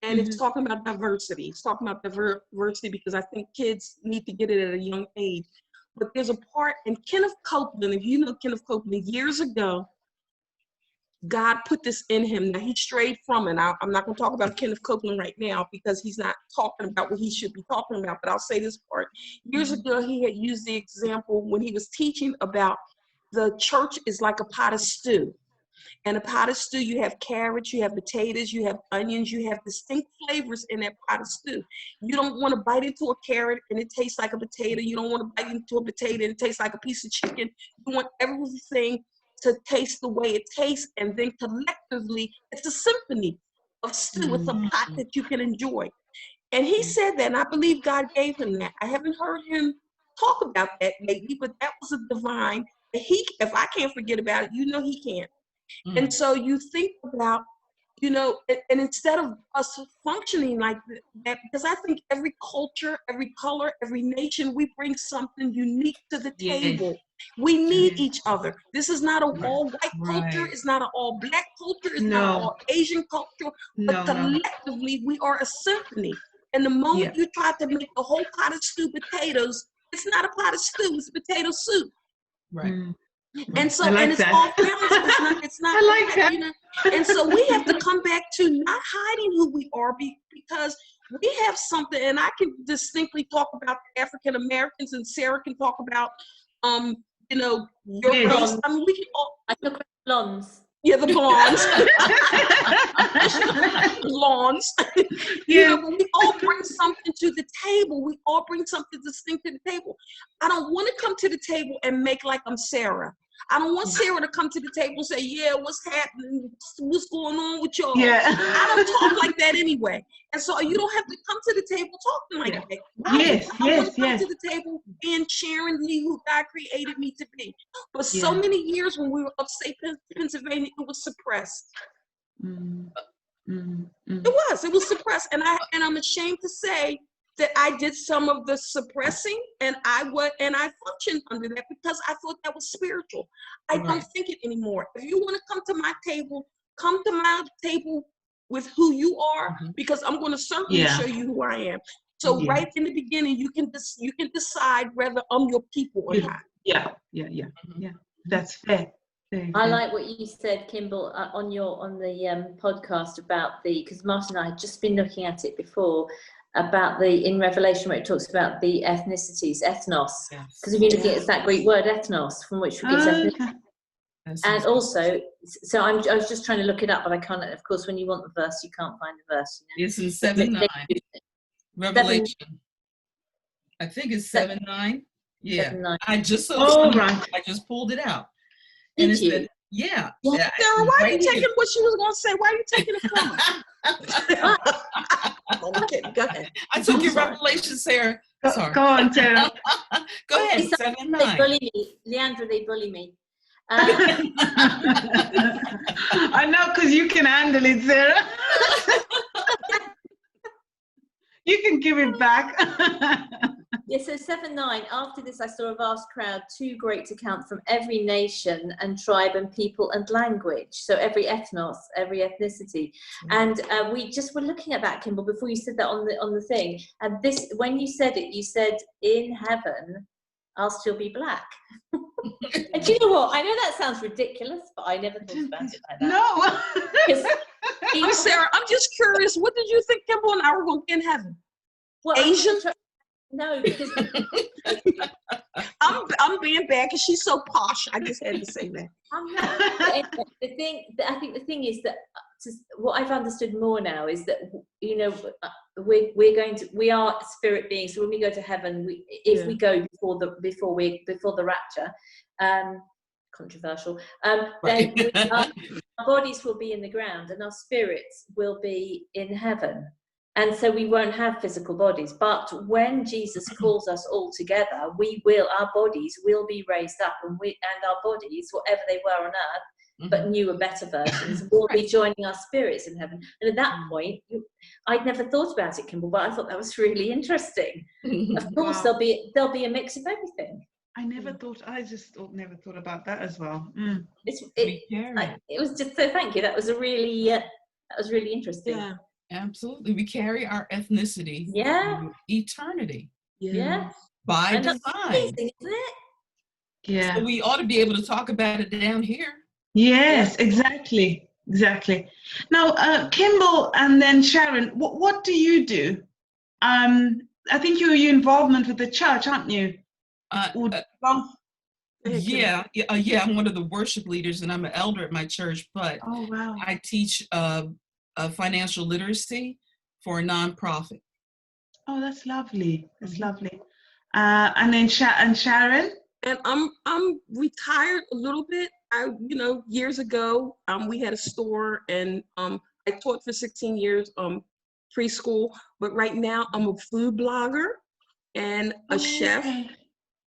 and it's talking about diversity. It's talking about diversity because I think kids need to get it at a young age. But there's a part in Kenneth Copeland, if you know Kenneth Copeland, years ago, God put this in him. Now, he strayed from it. I'm not going to talk about Kenneth Copeland right now because he's not talking about what he should be talking about, but I'll say this part. Years ago, he had used the example when he was teaching about the church is like a pot of stew. And a pot of stew, you have carrots, you have potatoes, you have onions, you have distinct flavors in that pot of stew. You don't want to bite into a carrot and it tastes like a potato. You don't want to bite into a potato and it tastes like a piece of chicken. You want everything to taste the way it tastes, and then collectively, it's a symphony. of stew. It's a pot that you can enjoy. And he said that, and I believe God gave him that. I haven't heard him talk about that lately, but that was a divine. If I can't forget about it, he can't. And so you think about, and instead of us functioning like that, because I think every culture, every color, every nation, we bring something unique to the table. We need each other. This is not an all-white culture. It's not an all-black culture. It's not an all-Asian culture. But collectively, we are a symphony. And the moment you try to make a whole pot of stewed potatoes, it's not a pot of stew. It's potato soup. Right. And so, and it's all balanced. It's not. I like that. And so we have to come back to not hiding who we are, because we have something. And I can distinctly talk about African Americans, and Sarah can talk about, your race. I mean, we can all. I talk about blondes. Yeah, the blondes. Blondes. But we all bring something to the table. We all bring something distinct to the table. I don't want to come to the table and make like I'm Sarah. I don't want Sarah to come to the table and say, yeah, what's happening? What's going on with y'all? Yeah. I don't talk like that anyway. And so you don't have to come to the table talking like that. I want to come to the table being Sharon Lee, who God created me to be. But so many years when we were upstate Pennsylvania, it was suppressed. It was suppressed. And I'm ashamed to say that I did some of the suppressing, and I functioned under that because I thought that was spiritual. I don't think it anymore. If you want to come to my table with who you are, because I'm going to certainly show you who I am. So right in the beginning, you can decide whether I'm your people or not. Yeah. That's fair. I like what you said, Kimball, on the podcast about because Martin and I had just been looking at it before, about in Revelation where it talks about the ethnicities, ethnos, because if you're looking at that Greek word ethnos, from which we get ethnicity. And also, so I was just trying to look it up, but I can't. Of course, when you want the verse, you can't find the verse. It's in 7:9. Revelation. I think it's 7:9. Yeah. 7:9. I just I just pulled it out. Did and it you? said, yeah. Sarah, why are you taking what she was going to say? Why are you taking it from her? Okay, go ahead. I took your Revelation, Sarah. Sorry. Go on, Sarah. Go ahead. 7:9. They bully me, Leandra. They bully me. I know, because you can handle it, Sarah. You can give it back. Yeah, so 7:9. After this, I saw a vast crowd, too great to count, from every nation and tribe and people and language. So every ethnos, every ethnicity. And we just were looking at that, Kimball, before you said that on the thing. And this, when you said it, you said, "In heaven, I'll still be black." And do you know what? I know that sounds ridiculous, but I never thought about it like that. No. Sarah, I'm just curious. What did you think Kimball and I were going to be in heaven? Well, Asian? No, because I'm being bad because she's so posh. I just had to say that. I'm not. I think the thing is that what I've understood more now is that we are spirit beings. So when we go to heaven, if we go before the rapture, controversial, then our bodies will be in the ground and our spirits will be in heaven. And so we won't have physical bodies. But when Jesus calls us all together, our bodies will be raised up, and our bodies, whatever they were on earth, but newer, better versions, will be joining our spirits in heaven. And at that point, I'd never thought about it, Kimball, but I thought that was really interesting. Of course, there'll be a mix of everything. I never thought about that as well. It was just so. Thank you. That was really interesting. Yeah. Absolutely. We carry our ethnicity through eternity. Yeah. By and design. That's amazing, isn't it? Yeah. So we ought to be able to talk about it down here. Yes, exactly. Now, Kimball and then Sharon, what do you do? I think you're involvement with the church, aren't you? Yeah, I'm one of the worship leaders, and I'm an elder at my church, but I teach financial literacy for a nonprofit. Oh, that's lovely. That's lovely. And then Sharon? And I'm retired a little bit. Years ago, we had a store, and I taught for 16 years preschool, but right now I'm a food blogger and a chef,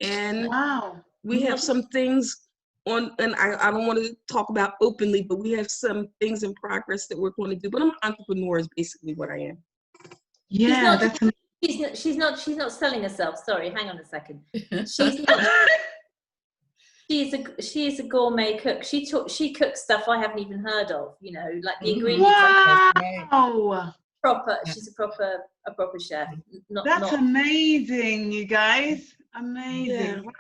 and we have some things on, and I don't want to talk about openly, but we have some things in progress that we're going to do. But I'm an entrepreneur is basically what I am. Yeah, she's not selling herself. Sorry, hang on a second. She's not. She is a gourmet cook. She cooks stuff I haven't even heard of. You know, like the ingredients. Wow. Proper. She's a proper chef. That's amazing, you guys. Amazing. Yeah. Wow.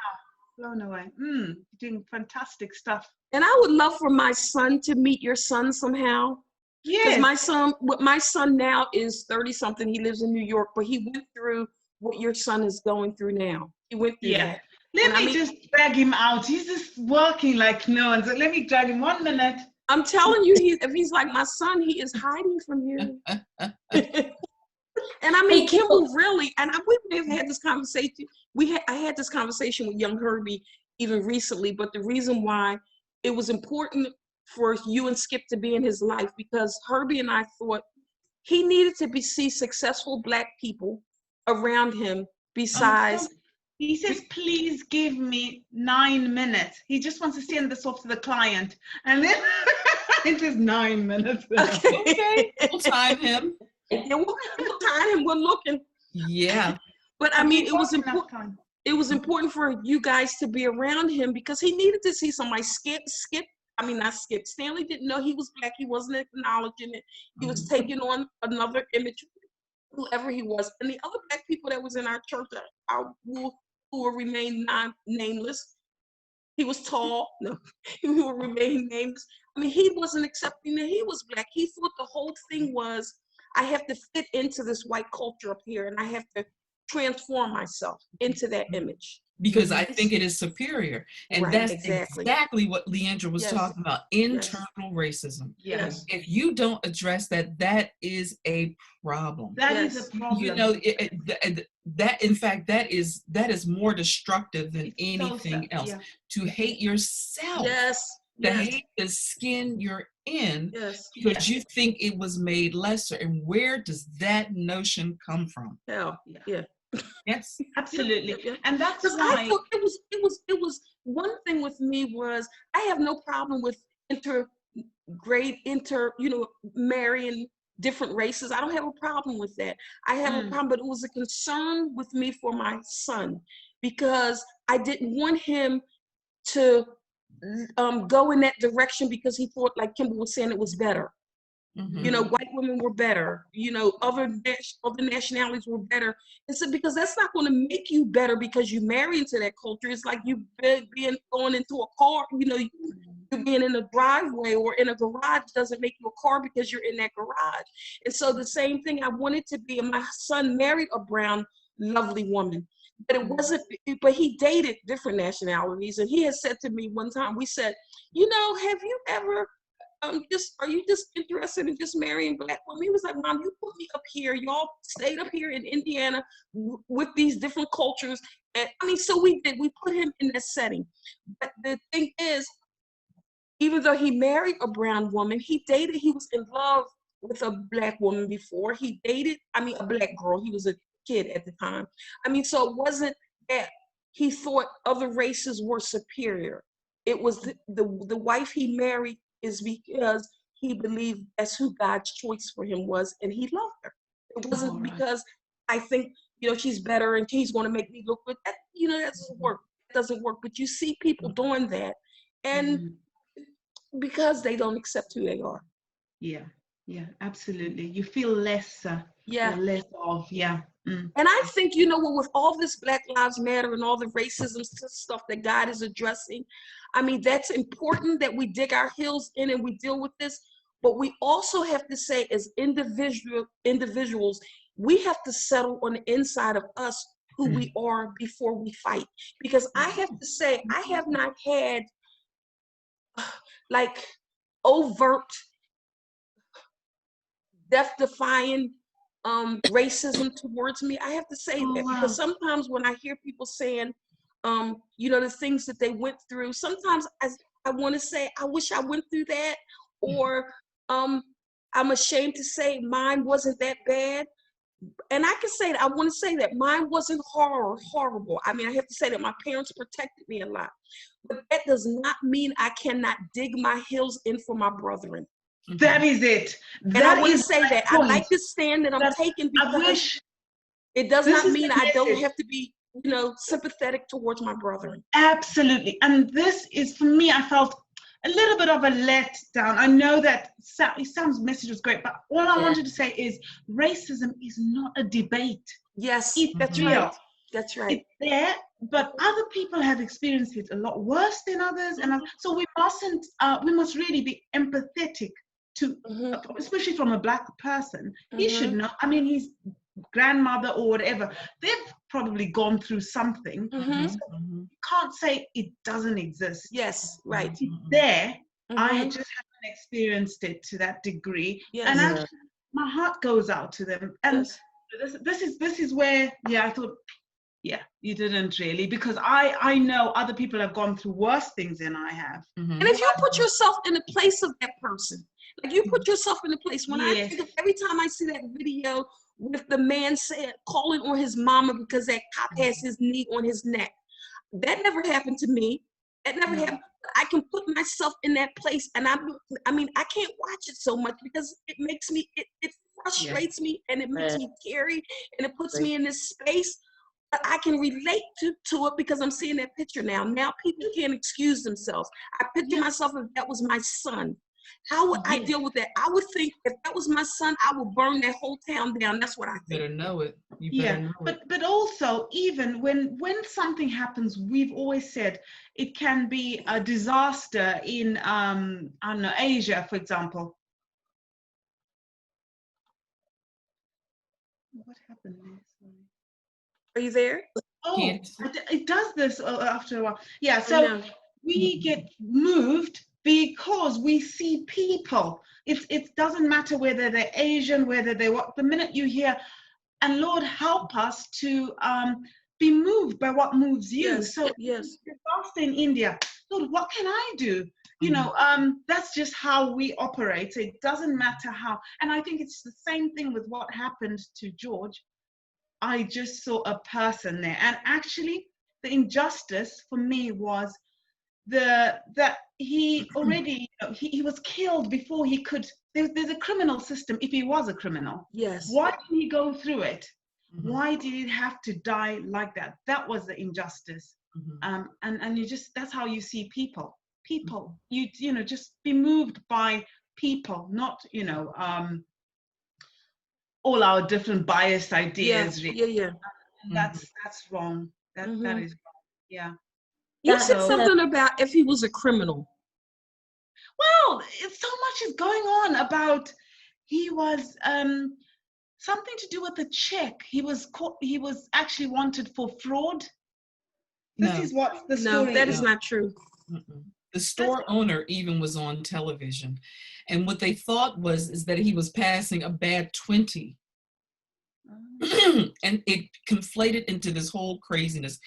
Blown away. You're doing fantastic stuff. And I would love for my son to meet your son somehow. Yes. Because my son now is 30-something. He lives in New York, but he went through what your son is going through now. He went through that. Let me just drag him out. He's just working like no one. So let me drag him 1 minute. I'm telling you, if he's like my son, he is hiding from you. And I mean, Kimball really, and we have had this conversation. I had this conversation with young Herbie even recently, but the reason why it was important for you and Skip to be in his life, because Herbie and I thought he needed to see successful Black people around him besides. He says, please give me 9 minutes. He just wants to send this off to the client. And then it is 9 minutes. Okay. We'll time him. Yeah, we'll time him. We're looking. Yeah. But I mean, it was important. It was important for you guys to be around him because he needed to see somebody. Not Skip. Stanley didn't know he was Black. He wasn't acknowledging it. He was taking on another image, whoever he was. And the other Black people that was in our church, who will remain nameless. He was tall. No, he will remain nameless. I mean, he wasn't accepting that he was Black. He thought the whole thing was, I have to fit into this white culture up here, and I have to transform myself into that image. Because I think it is superior. And that's exactly what Leandra was talking about, internal racism. Yes. If you don't address that, that is a problem. That is a problem. You know, that in fact, that is more destructive than anything else. Yeah. To hate yourself. Yes. To hate the skin you're in because you think it was made lesser. And where does that notion come from? Yes, absolutely. And that's why I thought it was one thing with me was I have no problem with marrying different races. I don't have a problem with that. I have a problem, but it was a concern with me for my son because I didn't want him to go in that direction because he thought, like Kimball was saying, it was better. Mm-hmm. You know, white women were better. You know, other nationalities were better. And so, because that's not going to make you better because you marry into that culture. It's like you being going into a car. You know, you being in a driveway or in a garage doesn't make you a car because you're in that garage. And so the same thing I wanted to be. And my son married a brown, lovely woman. But it wasn't, but he dated different nationalities. And he had said to me one time, we said, you know, have you ever, are you just interested in just marrying Black women? He was like, Mom, you put me up here. Y'all stayed up here in Indiana with these different cultures. And I mean, so we put him in that setting. But the thing is, even though he married a brown woman, he was in love with a Black woman before. He dated, a Black girl. He was a kid at the time. I mean, so it wasn't that he thought other races were superior. It was the wife he married is because he believed that's who God's choice for him was, and he loved her. It wasn't because I think, you know, she's better and she's going to make me look good. That, you know, that doesn't work. It doesn't work. But you see people doing that, and because they don't accept who they are. Yeah, absolutely. You feel less. Less of. And I think, you know what, with all this Black Lives Matter and all the racism stuff that God is addressing, I mean, that's important that we dig our heels in and we deal with this. But we also have to say, as individuals, we have to settle on the inside of us who we are before we fight. Because I have to say, I have not had like overt, death-defying racism towards me. I have to say that because sometimes when I hear people saying, you know, the things that they went through, sometimes I want to say, I wish I went through that, or I'm ashamed to say mine wasn't that bad. And I can say that, I want to say that mine wasn't horrible. I mean, I have to say that my parents protected me a lot. But that does not mean I cannot dig my heels in for my brethren. That is it. And I want to say that I like this stand that I'm taking, because it does not mean I don't have to be, you know, sympathetic towards my brethren. Absolutely. And this is, for me, I felt a little bit of a letdown. I know that Sam's message was great, but all I wanted to say is racism is not a debate. Yes, it's that's real. right. That's right. It's there, but other people have experienced it a lot worse than others. And so we must really be empathetic to, especially from a Black person. He should know. I mean, his grandmother or whatever, they've probably gone through something. So you can't say it doesn't exist. Yes, right. It's there. I just haven't experienced it to that degree. Yes. And actually, my heart goes out to them. And this is where, I thought, you didn't really, because I know other people have gone through worse things than I have. And if you put yourself in the place of that person, like you put yourself in the place, when I think of, every time I see that video with the man calling on his mama because that cop has his knee on his neck, that never happened to me. That never happened. I can put myself in that place, and I mean, I can't watch it so much because it makes me, it frustrates me, and it makes me scary, and it puts me in this space. But I can relate to it because I'm seeing that picture now. Now people can't excuse themselves. I picture myself if that was my son. How would I deal with that? I would think if that was my son, I would burn that whole town down. That's what I think. Better know it. You better know it. But also, even when something happens, we've always said it can be a disaster in I don't know, Asia, for example. What happened there? Sorry. Are you there? Oh, it does this after a while. Yeah, so we get moved because we see people. It doesn't matter whether they're Asian, whether they what. The minute you hear, and Lord help us to be moved by what moves you. So disaster in India, Lord, what can I do? You know, that's just how we operate. So it doesn't matter how. And I think it's the same thing with what happened to George. I just saw a person there, and actually the injustice for me was that he already, he was killed before he could. There's a criminal system if he was a criminal. Yes. Why did he go through it? Why did he have to die like that? That was the injustice. And you just, that's how you see people. You know, just be moved by people, not, you know, all our different biased ideas. That's wrong. That is wrong. Yeah. You said something about if he was a criminal. Well, so much is going on about he was something to do with the check. He was caught. He was actually wanted for fraud. This is what the story. No, that is not true. The store owner even was on television, and what they thought is that he was passing a bad 20. And it conflated into this whole craziness.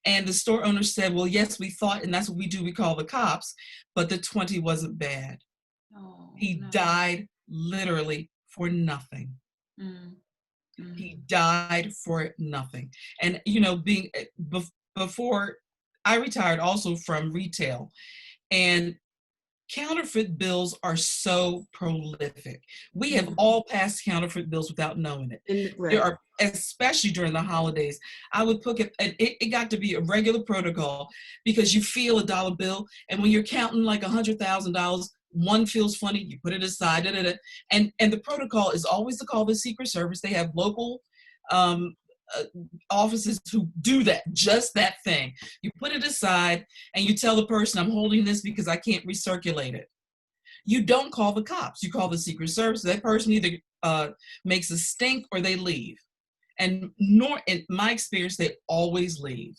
And the store owner said, well, yes, we thought, and that's what we do, we call the cops, but the 20 wasn't bad. He died literally for nothing. He died for nothing. And, you know, before I retired also from retail, and counterfeit bills are so prolific. We have all passed counterfeit bills without knowing it. There are, especially during the holidays, I would put it got to be a regular protocol because you feel a dollar bill, and when you're counting like $100,000, one feels funny, you put it aside, and the protocol is always to call the Secret Service. They have local offices who do just that thing. You put it aside and you tell the person, I'm holding this because I can't recirculate it. You don't call the cops, you call the Secret Service. That person either makes a stink or they leave. And in my experience, they always leave.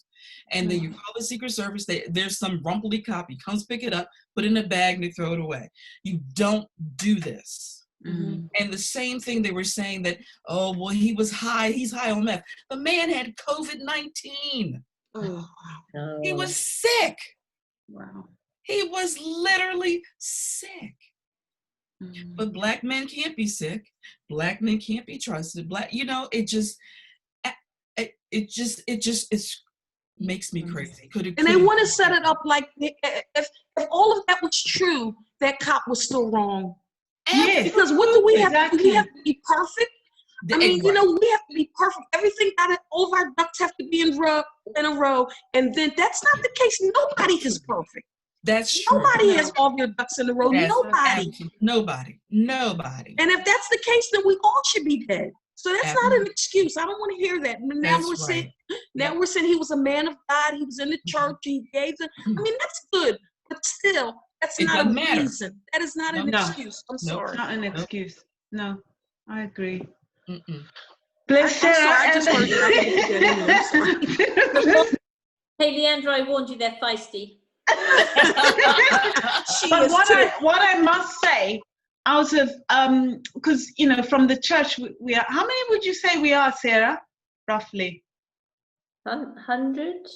And then you call the Secret Service, there's some rumply cop, he comes pick it up, put it in a bag, and they throw it away. You don't do this. And the same thing they were saying that, oh, well, he's high on meth. The man had COVID-19. He was sick. Wow. He was literally sick. But Black men can't be sick. Black men can't be trusted. It just makes me crazy. And they want to set it up like if all of that was true, that cop was still wrong. Yes. Because what do we have? Exactly. Do we have to be perfect? I mean, we have to be perfect. Everything all of our ducks have to be in a row. And then that's not the case. Nobody is perfect. That's true. Nobody has all their ducks in a row. Nobody. Nobody. And if that's the case, then we all should be dead. So that's not an excuse. I don't want to hear that. Now we're saying he was a man of God. He was in the church. He gave them. I mean, that's good, but still, that's not a reason. That is not an excuse. I'm sorry. Not an excuse. No, I agree. Bless Sarah. I just heard that. Hey, Leandra, I warned you, they're feisty. But what I must say, out of because from the church we are, how many would you say we are, Sarah, roughly? 100,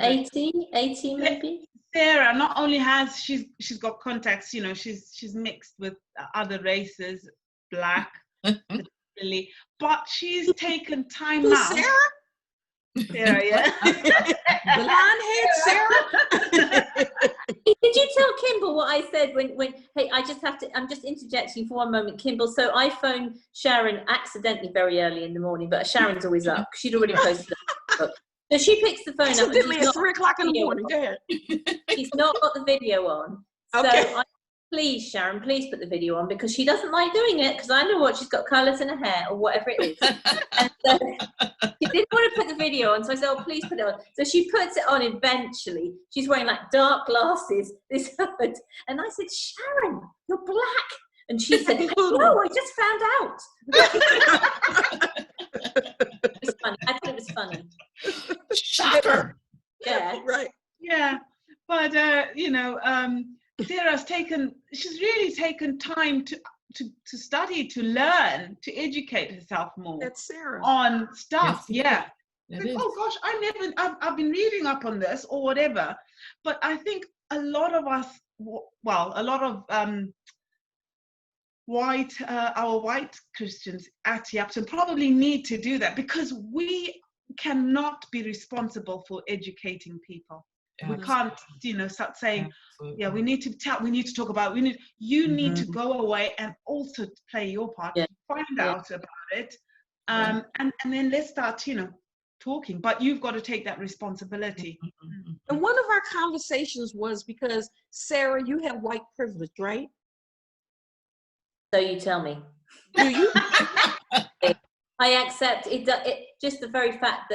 80 maybe. Sarah not only has she's got contacts, she's mixed with other races, Black particularly, but she's taken time out. Sarah, yeah. Blonde-haired Sarah. Did you tell Kimball what I said when hey, I'm just interjecting for one moment, Kimball. So I phoned Sharon accidentally very early in the morning, but Sharon's always up. She'd already posted it. So she picks the phone up. Accidentally at 3 o'clock in the morning. Go ahead. She's not got the video on. Okay. So please, Sharon, please put the video on, because she doesn't like doing it, because I know what she's got, colours in her hair or whatever it is. And so she didn't want to put the video on, so I said, oh, please put it on. So she puts it on eventually. She's wearing like dark glasses, this hood. And I said, Sharon, you're black. And she said, no, I just found out. It was funny. I thought it was funny. Shocker. Yeah. Right. Yeah. But, Sarah's she's really taken time to study, to learn, to educate herself more. That's Sarah. On stuff. Yes, Yeah. Oh gosh, I've been reading up on this or whatever. But I think a lot of us, our white Christians at Yapton probably need to do that, because we cannot be responsible for educating people. We can't, start saying, yeah, we need to talk about, you need to go away and also play your part, find out about it, and then let's start, talking. But you've got to take that responsibility. And one of our conversations was, because Sarah, you have white privilege, right? So you tell me. Do you? I accept it. Just the very fact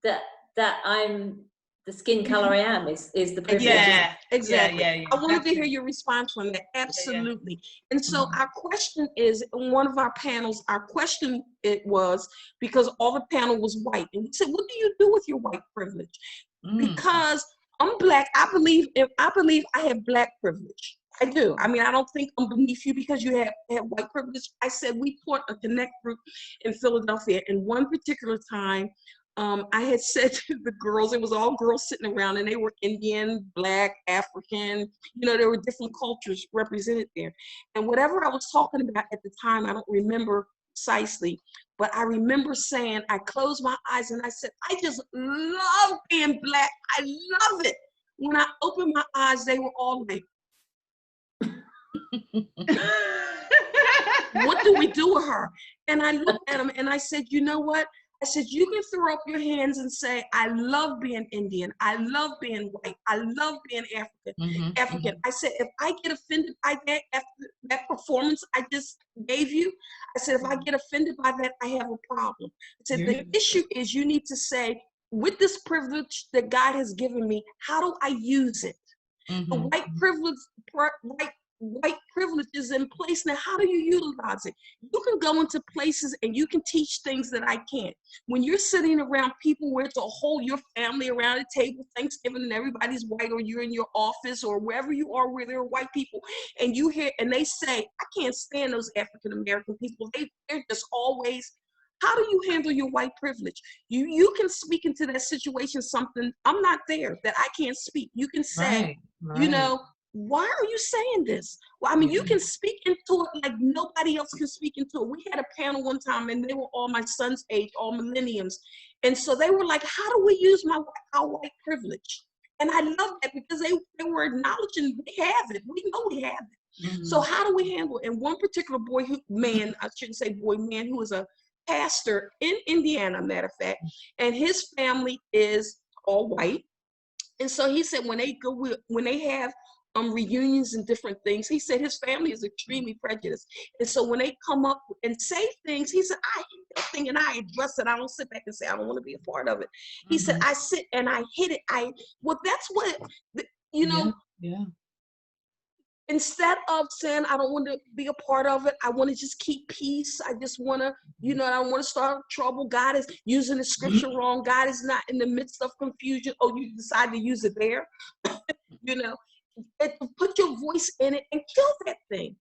that I'm the skin color I am is the privilege. Yeah, exactly. Yeah. I wanted to hear your response on that. Absolutely. And so our question is, in one of our panels, our question it was, because all the panel was white, and we said, what do you do with your white privilege? Because I'm black. I believe I have black privilege. I do. I mean, I don't think I'm beneath you because you have white privilege. I said we taught a connect group in Philadelphia, and one particular time, I had said to the girls, it was all girls sitting around, and they were Indian, Black, African, there were different cultures represented there. And whatever I was talking about at the time, I don't remember precisely, but I remember saying, I closed my eyes and I said, I just love being Black. I love it. When I opened my eyes, they were all like, what do we do with her? And I looked at them and I said, you know what? I said, you can throw up your hands and say, I love being Indian. I love being white. I love being African. I said, if I get offended by that, after that performance I just gave you, I said, if I get offended by that, I have a problem. I said, the issue is you need to say, with this privilege that God has given me, how do I use it? The white privilege is in place. Now, how do you utilize it? You can go into places and you can teach things that I can't. When you're sitting around people where it's your family around a table, Thanksgiving, and everybody's white, or you're in your office or wherever you are where there are white people, and you hear, and they say, I can't stand those African-American people. They're just always, how do you handle your white privilege? You can speak into that situation something, I'm not there, that I can't speak. You can say, why are you saying this? Well, I mean, you can speak into it like nobody else can speak into it. We had a panel one time, and they were all my son's age, all millenniums. And so they were like, how do we use our white privilege? And I love that because they were acknowledging we have it. We know we have it. Mm-hmm. So how do we handle it? And one particular man, I shouldn't say boy, man, who is a pastor in Indiana, matter of fact, and his family is all white. And so he said when they have reunions and different things, he said his family is extremely prejudiced. And so when they come up and say things, he said, I hate that thing and I address it. I don't sit back and say, I don't want to be a part of it. He said, I sit and I hit it. Well, that's what, you know, instead of saying, I don't want to be a part of it, I want to just keep peace. I just want to, you know, I don't want to start trouble. God is using the scripture wrong. God is not in the midst of confusion. Oh, you decide to use it there, you know. Put your voice in it and kill that thing.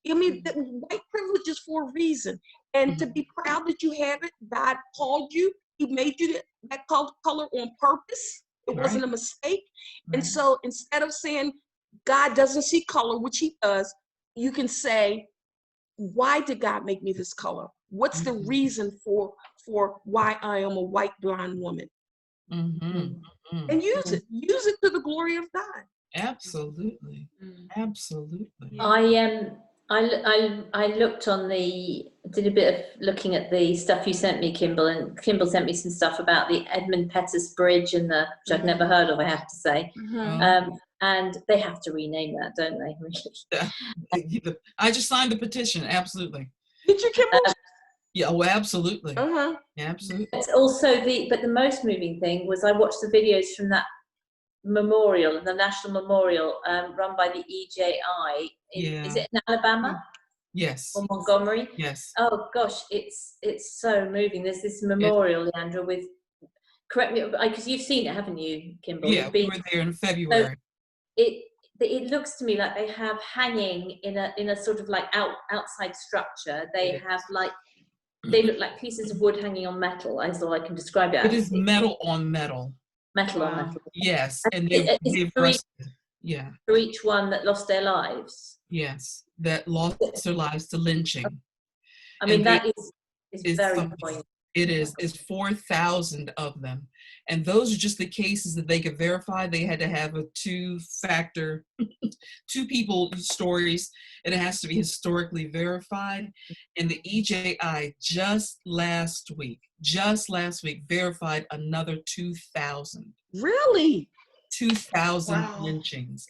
I mean, the white privilege is for a reason. And to be proud that you have it, God called you. He made you that color on purpose. It wasn't a mistake. And so instead of saying God doesn't see color, which he does, you can say, why did God make me this color? What's the reason for why I am a white blonde woman? And use it to the glory of God. Absolutely. Absolutely. I looked on did a bit of looking at the stuff you sent me, Kimball, and Kimball sent me some stuff about the Edmund Pettus Bridge and which I'd never heard of, I have to say. And they have to rename that, don't they? Really? I just signed the petition. Absolutely. Did you, Kimball? Yeah. Oh, absolutely. Absolutely. It's also but the most moving thing was I watched the videos from that memorial, the national memorial run by the EJI. Is it in Alabama? Yes. Or Montgomery? Yes. Oh gosh, it's so moving. There's this memorial, Leandra, with, correct me, because you've seen it, haven't you, Kimball? Yeah, we were there in February. So it looks to me like they have hanging in a sort of like outside structure. They have like, they look like pieces of wood hanging on metal. That's all I can describe it as. It is metal on metal. Metal on metal. Yes, and they've for each one that lost their lives. Yes, that lost their lives to lynching. I mean, that is very poignant. It is. It's 4,000 of them. And those are just the cases that they could verify. They had to have a two-factor, two people stories, and it has to be historically verified. And the EJI just last week verified another 2,000. Really? 2,000 lynchings.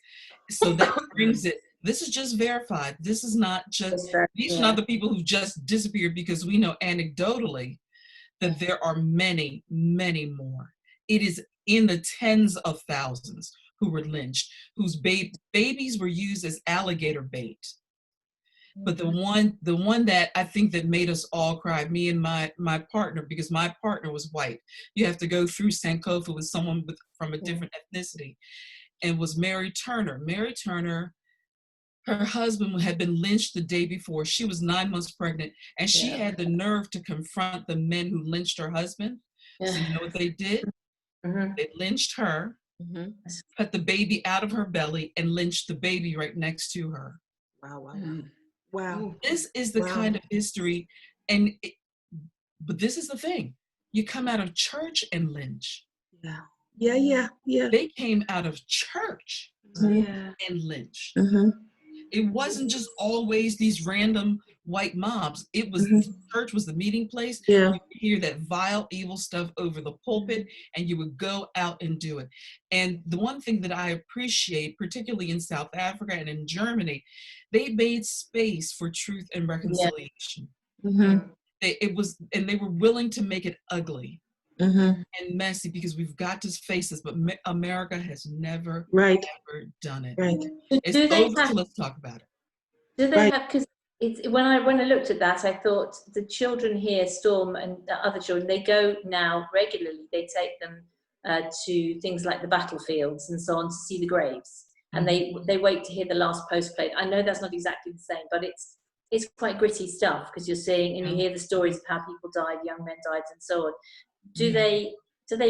So that brings it. This is just verified. This is not just, these are not the people who just disappeared, because we know anecdotally that there are many, many more. It is in the tens of thousands who were lynched, whose babies were used as alligator bait. But the one that I think that made us all cry, me and my partner, because my partner was white. You have to go through Sankofa with someone from a different ethnicity, and was Mary Turner. Mary Turner, her husband had been lynched the day before. She was 9 months pregnant, and she had the nerve to confront the men who lynched her husband. So you know what they did? They lynched her, cut the baby out of her belly, and lynched the baby right next to her. Wow. This is the kind of history, but this is the thing. You come out of church and lynch. Yeah. They came out of church and lynched. It wasn't just always these random white mobs. It was church was the meeting place. You would hear that vile, evil stuff over the pulpit, and you would go out and do it. And the one thing that I appreciate, particularly in South Africa and in Germany, they made space for truth and reconciliation. They were willing to make it ugly and messy, because we've got to face this, but America has never ever done it. It's over, so let's talk about it. Do they have, because when I looked at that, I thought the children here, Storm and the other children, they go now regularly. They take them to things like the battlefields and so on to see the graves, and they wait to hear the last post played. I know that's not exactly the same, but it's quite gritty stuff, because you're seeing and you hear the stories of how people died, young men died, and so on. Do they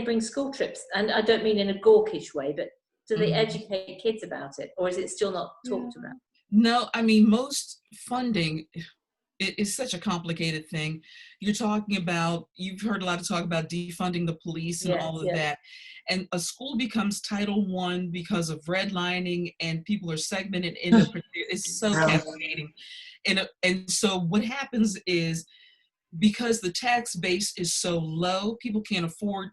bring school trips? And I don't mean in a gawkish way, but do they educate kids about it, or is it still not talked about? No, I mean, most funding, it is such a complicated thing. You're talking about, you've heard a lot of talk about defunding the police and all of that. And a school becomes Title I because of redlining, and people are segmented in the, it's so captivating. And so what happens is, because the tax base is so low, people can't afford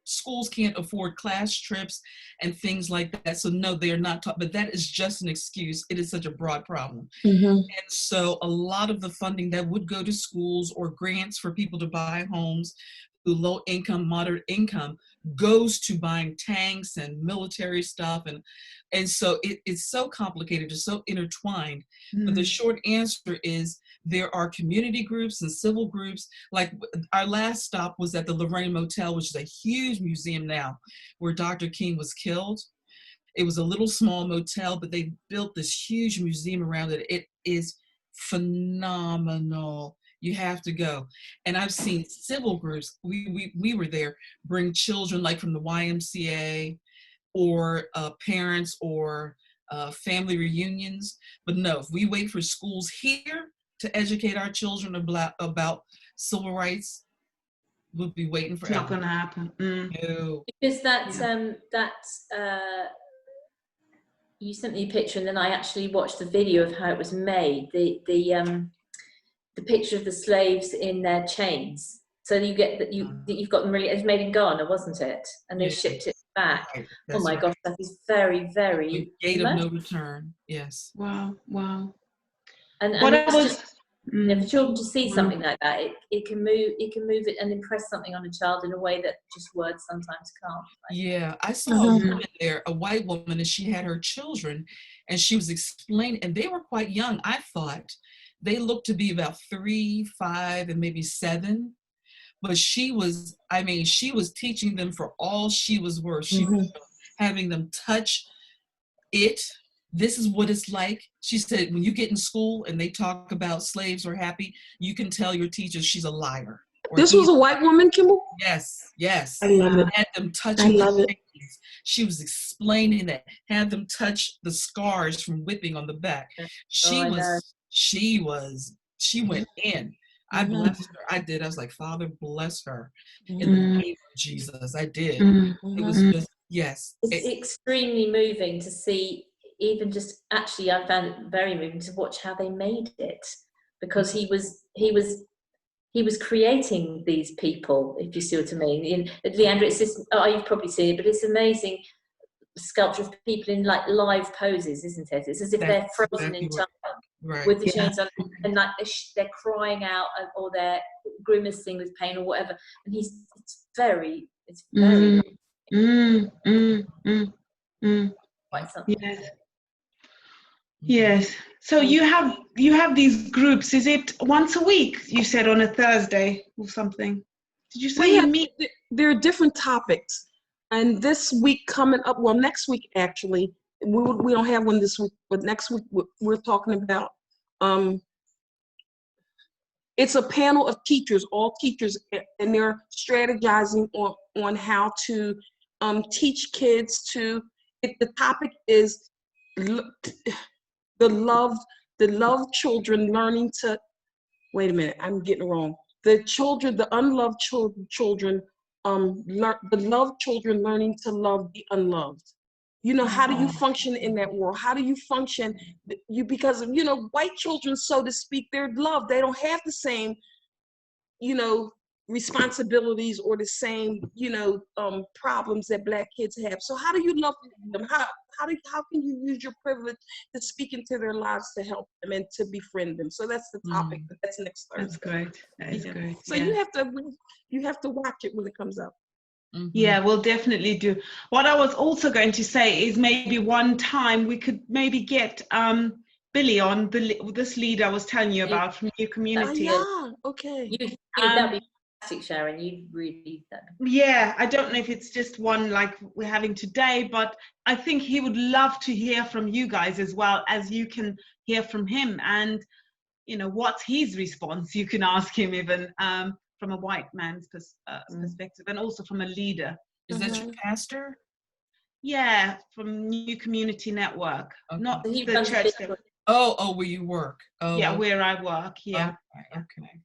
schools can't afford class trips and things like that. So no, they are not taught, but that is just an excuse. It is such a broad problem. And so a lot of the funding that would go to schools or grants for people to buy homes through low income, moderate income, goes to buying tanks and military stuff. And so it's so complicated, it's so intertwined. But the short answer is, there are community groups and civil groups. Like our last stop was at the Lorraine Motel, which is a huge museum now, where Dr. King was killed. It was a little small motel, but they built this huge museum around it. It is phenomenal. You have to go. And I've seen civil groups, we were there, bring children like from the YMCA, or parents, or family reunions. But no, if we wait for schools here to educate our children about civil rights, we'll be waiting forever. It's not going to happen. No. Because you sent me a picture, and then I actually watched the video of how it was made. The picture of the slaves in their chains. So you get that you've got them really. It was made in Ghana, wasn't it? And they shipped it back. Right. Oh my gosh, that is very, very. Gate of no return. Yes. Wow. And just, for children to see something like that, it can move it and impress something on a child in a way that just words sometimes can't. Yeah, I saw a woman there, a white woman, and she had her children, and she was explaining, and they were quite young. I thought they looked to be about 3, 5, and maybe 7. But she was teaching them for all she was worth. She was having them touch it. This is what it's like. She said, when you get in school and they talk about slaves are happy, you can tell your teacher she's a liar. This was a white woman, Kimball? Yes. I love it. Had them touching the things. She was explaining that. Had them touch the scars from whipping on the back. She went in. I blessed her. I did. I was like, Father, bless her. In the name of Jesus. I did. It was just, yes. It's extremely moving to see, even just, actually, I found it very moving to watch how they made it, because he was creating these people, if you see what I mean. Leandra, it's this, you've probably seen it, but it's amazing sculpture of people in like live poses, isn't it? It's as if they're frozen in time. Right. With the chains on, and like they're crying out, or they're grimacing with pain or whatever. And it's very quite something. Yes. So you have these groups. Is it once a week? You said on a Thursday or something. Did you say you meet? There are different topics, and this week coming up. Well, next week actually. We don't have one this week, but next week we're talking about, it's a panel of teachers, all teachers, and they're strategizing on how to teach kids to, the topic is the love children learning to, wait a minute, I'm getting it wrong. The unloved children, the loved children learning to love the unloved. You know, how do you function in that world? How do you function? Because, white children, so to speak, they're loved. They don't have the same, responsibilities or the same, problems that Black kids have. So how do you love them? How can you use your privilege to speak into their lives to help them and to befriend them? So that's the topic. That's next Thursday. That's great. That is great. So you have to watch it when it comes up. Yeah, we'll definitely do. What I was also going to say is maybe one time we could maybe get Billy on, this leader I was telling you about from New Community. Yeah, okay. That'd be fantastic, Sharon. You really that. Yeah, I don't know if it's just one like we're having today, but I think he would love to hear from you guys as well, as you can hear from him. And what's his response? You can ask him even. From a white man's perspective, and also from a leader. Is that your pastor? Yeah, from New Community Network, Okay. not So he the runs a church. big- Oh, where you work. Oh, Yeah, okay. where I work. Yeah. Okay.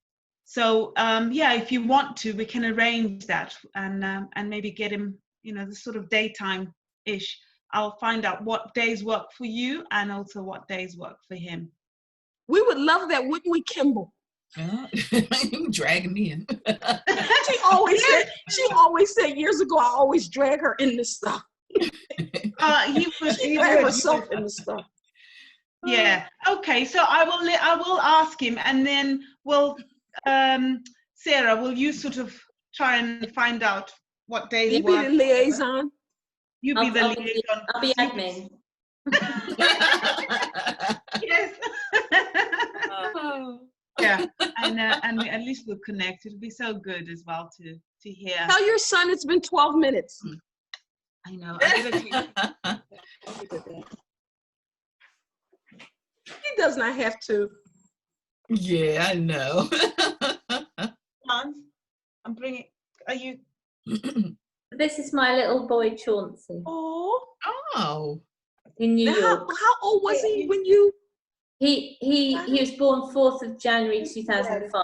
So yeah, if you want to, we can arrange that and maybe get him, the sort of daytime-ish. I'll find out what days work for you and also what days work for him. We would love that, wouldn't we, Kimball? You dragging me in. She always said years ago, I always drag her in this stuff. She dragged herself in the stuff. Yeah. Okay. So I will ask him, and then Sarah, will you sort of try and find out what days You be the liaison. You be the liaison. I'll be admin. Yes. Yeah, and at least we'll connect. It'll be so good as well to hear. Tell your son it's been 12 minutes. I know. He does not have to. Yeah, I know. Hans, I'm bringing. Are you? This is my little boy Chauncey. Oh. In New York. How old was he when you? He was born 4th of January 2005.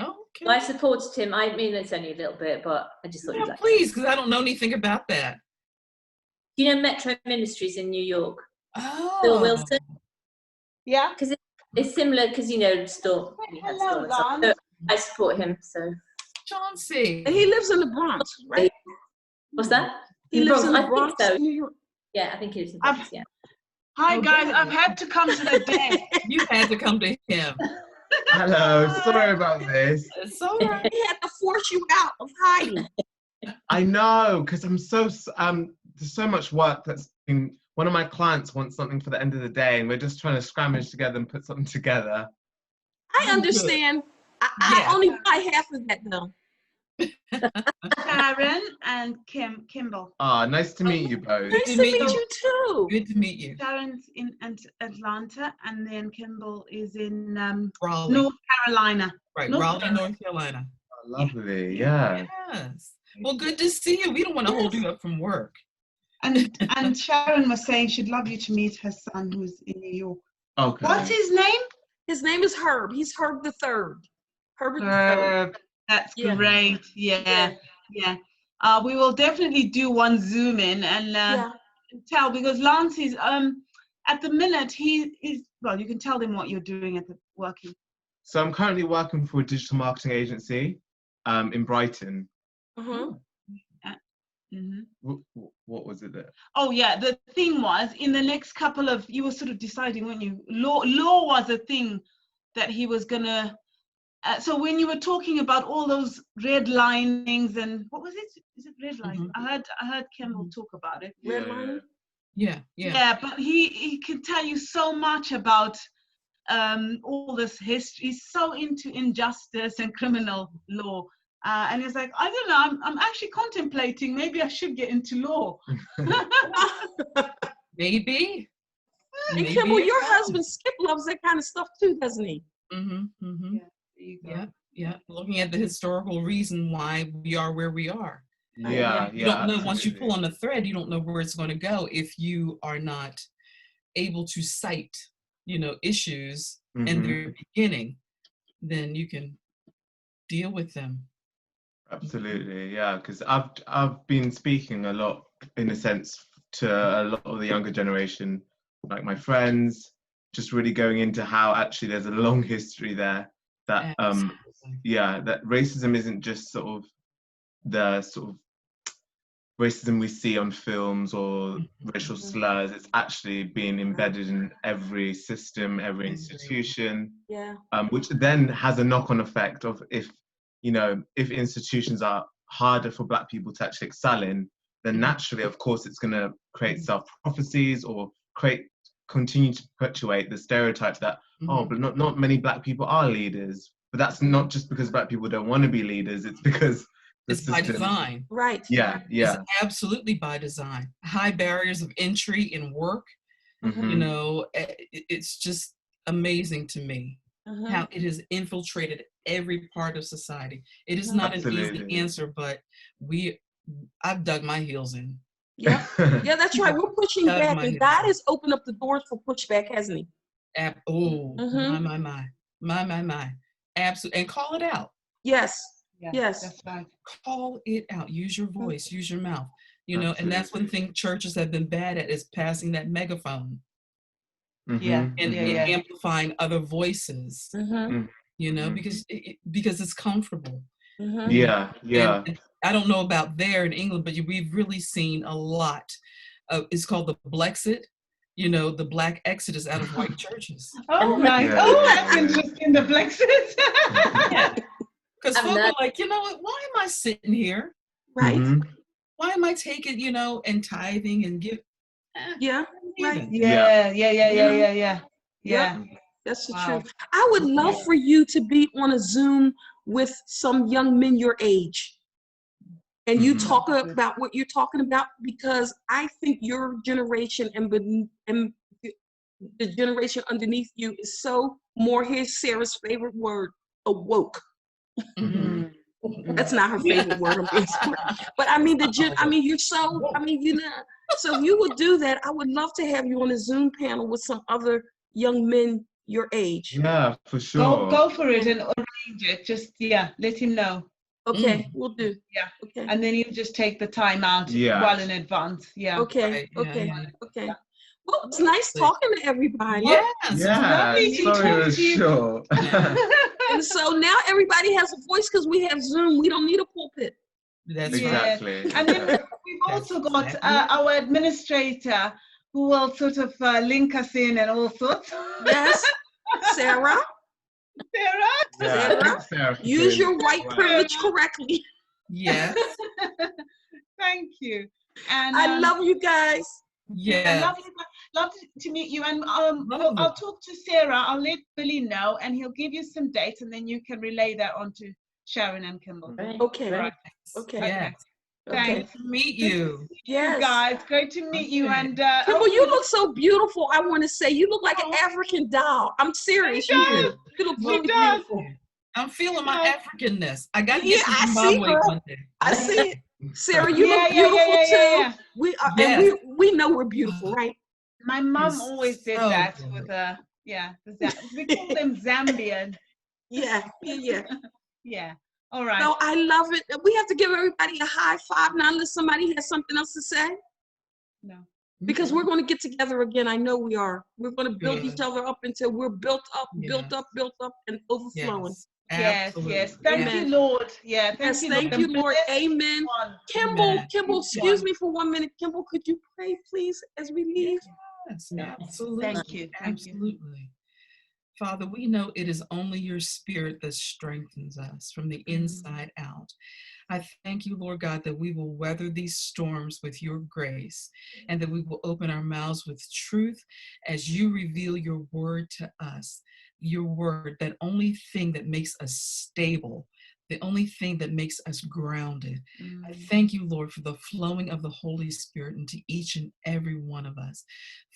Okay. I supported him. I mean, it's only a little bit, but I just thought Yeah, please, because I don't know anything about that. You know Metro Ministries in New York? Oh. Bill Wilson? Yeah. Because it's similar, because, Storm. Hello, Lon. So I support him, so. Chauncey. And he lives in the Bronx, right? What's that? He lives in the I think Bronx, so. New York. Yeah, I think he lives in the Bronx, yeah. Hi, guys. I've had to come to the desk. You had to come to him. Hello, sorry about this. It's all right. He had to force you out of hiding. I know, because I'm so there's so much work that's been. One of my clients wants something for the end of the day, and we're just trying to scramble together and put something together. I understand. I only buy half of that though. Sharon and Kimball. Nice to meet you both. Nice to meet you too. Good to meet you. Sharon's in Atlanta, and then Kimball is in Raleigh. North Carolina. Right, Raleigh, North Carolina. Oh, lovely, yeah. Yes. Well, good to see you. We don't want to hold you up from work. And Sharon was saying she'd love you to meet her son who's in New York. Okay. What's his name? His name is Herb. He's Herb the Third. Herbert the Third. That's great. Yeah. We will definitely do one Zoom in and tell, because Lance is at the minute he is, well, you can tell them what you're doing at the working. So I'm currently working for a digital marketing agency in Brighton. What was it there? Oh yeah, the thing was, in the next couple of, you were sort of deciding, weren't you? Law was a thing that he was gonna. So when you were talking about all those redlinings and what was it? Is it redlining? I heard Kimball talk about it. Redlining. Yeah, but he can tell you so much about all this history. He's so into injustice and criminal law. And he's like, I don't know, I'm actually contemplating, maybe I should get into law. Maybe. And Kimball, your husband Skip loves that kind of stuff too, doesn't he? Yeah. Looking at the historical reason why we are where we are. Yeah. You don't know, once you pull on the thread, you don't know where it's going to go if you are not able to cite, issues in their beginning, then you can deal with them. Absolutely, yeah, because I've been speaking a lot, in a sense, to a lot of the younger generation, like my friends, just really going into how actually there's a long history there that that racism isn't just sort of the sort of racism we see on films or racial slurs. It's actually being embedded in every system, every institution, which then has a knock-on effect of if institutions are harder for Black people to actually excel in, then naturally, of course, it's going to create self-prophecies or continue to perpetuate the stereotype that, but not many Black people are leaders. But that's not just because Black people don't want to be leaders, it's because it's by design. Right. Yeah. It's absolutely by design. High barriers of entry in work, it's just amazing to me how it has infiltrated every part of society. It is not an easy answer, but I've dug my heels in. Yeah, yeah, that's right. We're pushing back, and God has opened up the doors for pushback, hasn't He? My. Absolutely. And call it out. Yes. Yeah, yes. That's right. Call it out. Use your voice. Use your mouth. You know, and that's one thing churches have been bad at, is passing that megaphone. Yeah. And amplifying other voices. You know, because it's comfortable. Yeah. And I don't know about there in England, but we've really seen a lot of, it's called the Blexit, you know, the Black Exodus out of white churches. Oh, right. That's interesting, the Blexit. Yeah. Because folk are like, you know what, why am I sitting here? Right. Why am I taking, you know, and tithing and give? Yeah. Right. Yeah. That's the truth. I would love for you to be on a Zoom with some young men your age. And you talk about what you're talking about, because I think your generation and the generation underneath you is so more, here's Sarah's favorite word, awoke. That's not her favorite word, but I mean you're so, you know, so if you would do that, I would love to have you on a Zoom panel with some other young men your age. Yeah, for sure. Go for it and arrange it. Just let him know. Okay, we'll do. Yeah. Okay. And then you just take the time out well in advance. Yeah. Okay. Okay. Well, it's nice talking to everybody. It's lovely to talk to you. Sure. And so now everybody has a voice because we have Zoom. We don't need a pulpit. That's exactly. Right. And then we've also got our administrator who will sort of link us in and all sorts. Yes. Sarah. Sarah. Use your white privilege correctly. Yes. Thank you. And I love you guys. Yeah. Love to meet you. And I'll talk to Sarah. I'll let Billy know, and he'll give you some dates, and then you can relay that on to Sharon and Kimball. Okay. Right. Okay. Yeah. Thanks. Great to meet you. Yes. Guys, great to meet you. And Kimball, you look so beautiful. I want to say you look like an African doll. I'm serious. You look really beautiful. I'm feeling my Africanness. I got to get to I Zimbabwe one day. I see it. Sarah, you look beautiful too. Yeah. We are, and we know we're beautiful, right? My mom always did that with we call them Zambian. Yeah. Yeah. All right. So I love it. We have to give everybody a high five now, unless somebody has something else to say. No. Because we're going to get together again. I know we are. We're going to build each other up until we're built up, and overflowing. Yes. Thank you, Lord. Yeah. Thank you, Lord. Amen. Kimball, excuse me for 1 minute. Kimball, could you pray, please, as we leave? Yes, absolutely. Thank you. Absolutely. Father, we know it is only your spirit that strengthens us from the inside out. I thank you, Lord God, that we will weather these storms with your grace, and that we will open our mouths with truth as you reveal your word to us. Your word, that only thing that makes us stable, the only thing that makes us grounded. I thank you, Lord, for the flowing of the Holy Spirit into each and every one of us.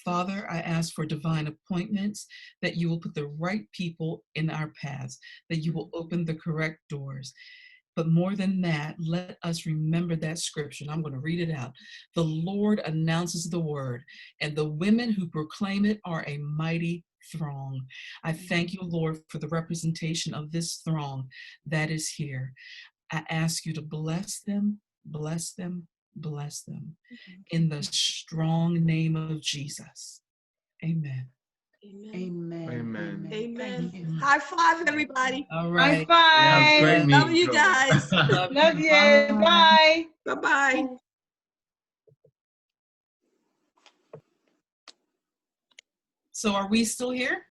Father, I ask for divine appointments, that you will put the right people in our paths, that you will open the correct doors. But more than that, let us remember that scripture. I'm going to read it out. The Lord announces the word, and the women who proclaim it are a mighty throng. I thank you, Lord, for the representation of this throng that is here. I ask you to bless them, bless them, bless them. In the strong name of Jesus. Amen. Amen. High five, everybody. All right. High five. Love you guys. Love you. Bye. Bye-bye. So are we still here?